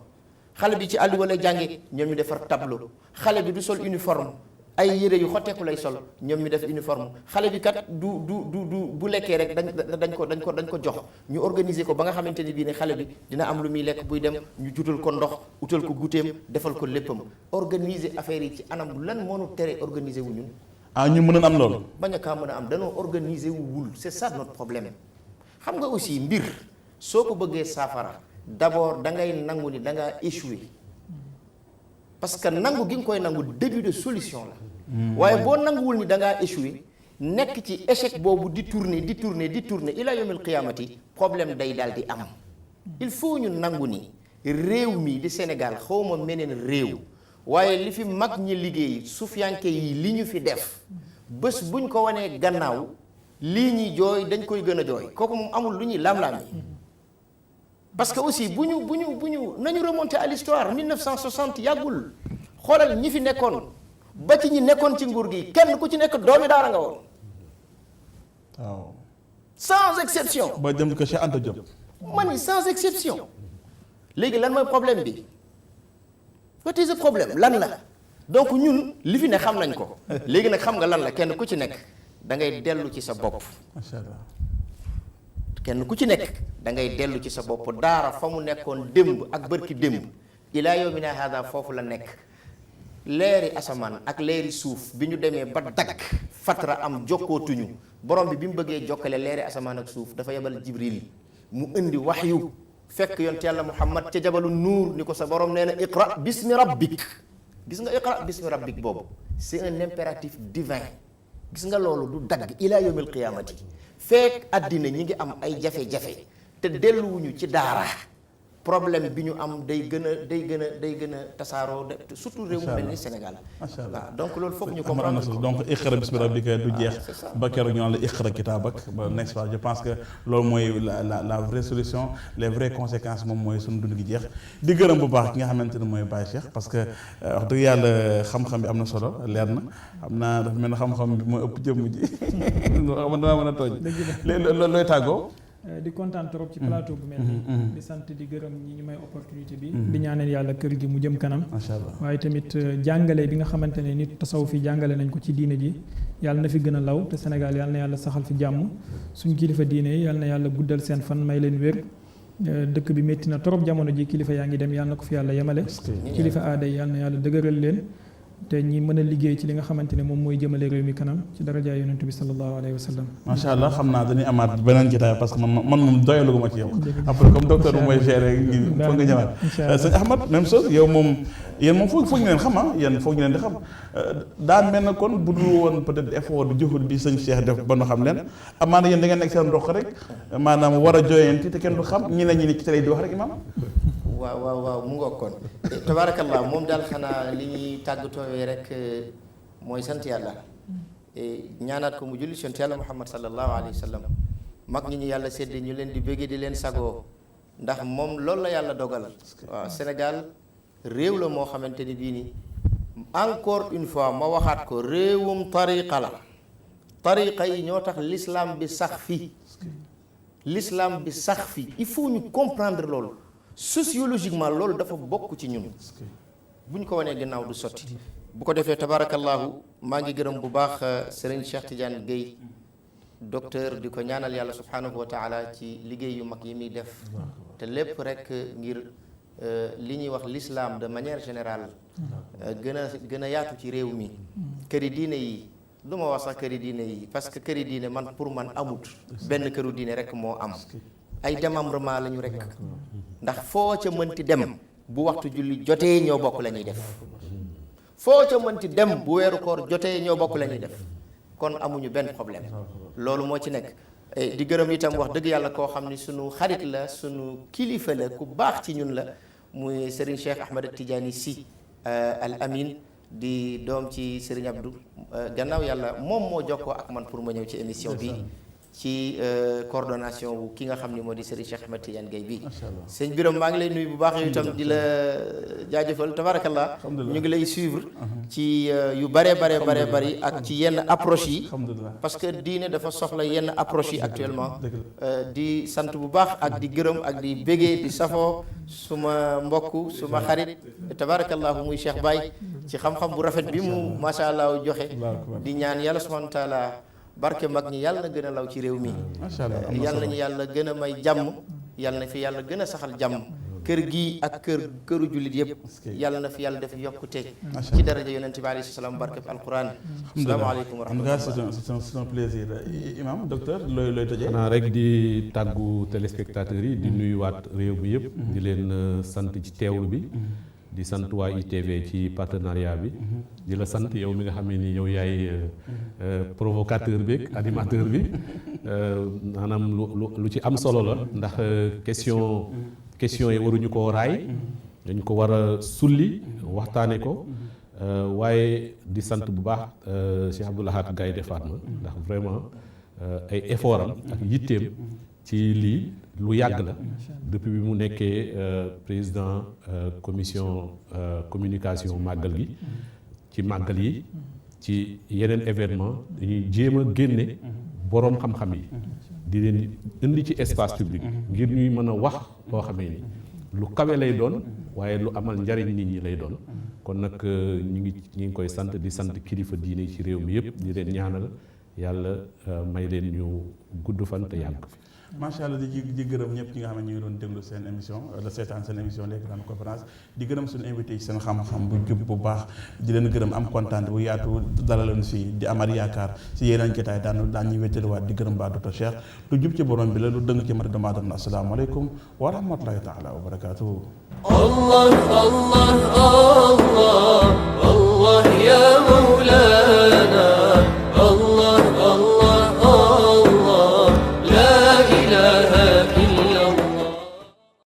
xale bi ci àll wala jànge ñoom ñu defar tableau xale bi du sol uniforme ay yére yu xotteeku lay sol ñoom ñu def uniforme xale bi kat du bu lekkee rek dañ ko jox ñu organiser ko ba nga xamante ni bii ne xale bi dina am lu muy lekk buy dem ñu jutal ko ndox utal ko gutéem defal ko léppam organiser affaire yi ci anam lan moo nu tere organiser wu ñun. ñu mën a am loolu. bañ a kaa mën a am danoo organiser wu wul c'est ça notre problème xam nga aussi mbir soo ko bëggee saafara d'abord da ngay nangu ni da ngaa échoué. parce que nangu gi nga koy nangu début de solution la. waaye boo nanguwul ni da ngaa échoué nekk ci échec boobu di tourner ila yawmil qiyaamati problème day daal di am. il faut ñu nangu ni réew mi di Sénégal xawma meneen réew waaye li fi mag ñi liggéey sufiyanke yi li ñu fi def bés buñ ko wanee gannaaw lii ñuy jooy dañ koy gën a jooy kooku moom amul lu ñuy lam-lam yi parce que aussi bu ñu nañu remonter à l'histoire 1960 yàggul xoolal ñi fi nekkoon ba ci ñi nekkoon ci nguur gi kenn ku ci nekk doomi daara nga woon. waaw. sans exception. ba dem ko Cheikh Anta Diop. man sans exception. léegi lan mooy problème bi what is the problème lan la donc ñun li fi ne xam nañ ko léegi nag xam nga lan la kenn ku ci nekk da ngay dellu ci sa bopp. macha allah. kenn ku ci nekk da ngay dellu ci sa bopp daara fa mu nekkoon démb ak bërki démb ilaa yawmina hada foofu la nekk leeri asamaan ak leeri suuf bi ñu demee ba dagg fatra am jokkootuñu borom bi mu bëggee jokkale leeri asamaan ak suuf dafa yebal jibril mu indi waxyu fekk yonent yàlla muhammad ca jabalu nuur ni ko sa borom nee na iqra bismi rabbik gis nga iqra bismi rabbik boobu c'est un impératif divin gis nga loolu du dagg ila yawmil qiyaamati fekk àddina ñi ngi am ay jafe-jafe te delluwuñu ci daara problème bi ñu am day gën a tasaaroo surtout réew mu mel ni Sénégal. macha allah waaw donc loolu foog ñu am na comprendre solo donc iqra bismi rabbika du jeex ba keroog ñu naan la iqra kitaabak ba n'est-ce pas je pense que loolu mooy la vraie solution les vraies conséquences moom mooy suñu dund gi jeex di gërëm bu baax ki nga xamante ne mooy Baye Cheikh parce que wax dëgg yàlla xam-xam bi am na solo leer na xam naa dafa mel ne xam-xam bi mooy ëpp jëmm ji xam naa mën a tooñ looy tàggoo. di kontaan trop ci plateau bu mel nii di sant di gërëm ñi ñu may opportunité bi di ñaanal yàlla kër gi mu jëm kanam macha allah waaye tamit jàngale bi nga xamante ne nit tasawuf fi jàngale nañ ko ci diine ji yàlla na fi gën a law te Sénégal yàlla na yàlla saxal fi jàmm suñ kilifa diine yi yàlla na yàlla guddal seen fan may leen wér dëkk bi métti na trop jamono ji kilifa yaa ngi dem yàlla na ko fi yàlla yemale kilifa aada yi yàlla na yàlla dëgëral leen te ñi mën a liggéey ci li nga xamante ne moom mooy jëmale réew mi kanam ci daraja yonent bi sallallahu alayhi wa sallam. macha allah xam naa dañuy amaat beneen jotaay parce que man moom doyalu ma ci yow. après comme docteur bu mooy gérer foog nga ñëwaat. sëñ Ahmad même chose yow moom yéen moom foog ñu leen xam yéen foog ñu leen di xam daa mel na kon bu dul woon peut-être effort du jëfut bi sëñ Cheikh def ba nu xam leen amaana yéen da ngeen nekk seen ndox rek maanaam war a jooyanti te kenn du xam ñi ne ci télé di wax rek imam waaw mu ngoog kon tabaarakallah moom daal xanaa li ñuy tàggatooyee rek mooy sant yàlla ñaanaat ko mu julli sant yàlla Muhammad sallallahu alayhi wa sallam mag ñi ñu yàlla séddee ñu leen di bëggee di leen sagoo ndax moom loolu la yàlla dogal waaw Sénégal réew la moo xamante ni bii nii encore une fois ma waxaat ko réewum tariqa la tariqa yi ñoo tax l'islam bi sax fi il faut ñu comprendre loolu sociologiquement loolu dafa bokk ci ñun bu ñu ko wanee gannaaw du sotti bu ko defee tabarakallahu maa ngi gërëm bu baax Serigne Cheikh Tidiane Gueye docteur di ko ñaanal yàlla subhanahu wa taala ci liggéey yu mag yi muy def te lépp rek ngir li ñuy wax l'islam de manière générale gën a yaatu ci réew mi këri diine yi du ma wax sax këri diine yi parce que këri diine man pour man amut benn këru diine rek moo am ay démembrement la ñu rek ndax foo ca mënti dem bu waxtu julli jotee ñoo bokk la ñuy def foo ca mënti dem bu weeru koor jotee ñoo bokk la ñuy def kon amuñu benn problème loolu moo ci nekk di gërëm itam wax dëgg yàlla koo xam ni sunu xarit la sunu kilifa la ku baax ci ñun la muy Serigne Cheikh Ahmed Tidiane Sy Al Amin di doom ci Serigne Abdou gannaaw yàlla moom moo jokkoo ak man pour ma ñëw ci émission bi ci coordination wu ki nga xam ni moo di Serigne Cheikh Ahmed Tidiane Gueye bi sëñ Biram maa ngi lay nuyu bu baax yow itam di la jaajëfal tabarakallah ñu ngi lay suivre ci yu bare bari ak ci yenn approche yi parce que diine dafa soxla yenn approche yi actuellement di sant bu baax ak di gërëm ak di bégee di safoo suma mbokk suma xarit tabarakallahu muy Cheikh Baye ci xam-xam bu rafet bi mu masha Allah joxe di ñaan yàlla subhanahu wa taala barke mag ñi yàlla na gën a law ci réew mi yàlla nañu yàlla gën a may jàmm yàlla na fi yàlla gën a saxal jàmm kër gi ak këru jullit yëpp yàlla na fi yàlla def yokkute ci daraja yonent bi alayhi salaam barke alquran asalaamaaleykum wa rahmatulah c'est un plaisir imam docteur looy tëjee xanaa rek di tàggu téléspectateurs yi di nuyuwaat réew mi yëpp di leen sant ci teewlu bi di sant waa ITV ci partenariat bi di la sant yow mi nga xam ne ni yow yaay provocateur bi ak animateur bi maanaam lu ci am solo la ndax question yi waruñu koo raay dañ ko war a sulli waxtaane ko waaye di sant bu baax Cheikh Abdou Lahad Gaïndé Fatma ndax vraiment ay effort am ak yitteem ci lii lu yàgg la depuis bi mu nekkee président commission communication màggal gi ci màggal yi ci yeneen événement dañuy jéem a génne boroom xam-xam yi di leen indi ci espace public ngir ñuy mën a wax loo xamee ni lu kawe lay doon waaye lu amal njariñ nit ñi lay doon kon nag ñu ngi koy sant di sant kilifa diine ci réew mi yëpp di leen ñaanal yàlla may leen ñu gudd fan te yàgg fi macha allah di gërëm ñëpp ñi nga xam ne ñu ngi doon déglu seen émission la seetaan seen émission les grandes conférences di gërëm suñu invité yi seen xam-xam bu jub bu baax di leen gërëm am kontaan bu yaatu dalaloon fii di amaat yaakaar si yeneen jotaay daan ñuy wéttaliwaat di gërëm baa docteur Cheikh lu jub ci borom bi la lu dëng ci mata doomu aadama asalaamaaleykum wa rahmatullahi taala wa barakatuhu.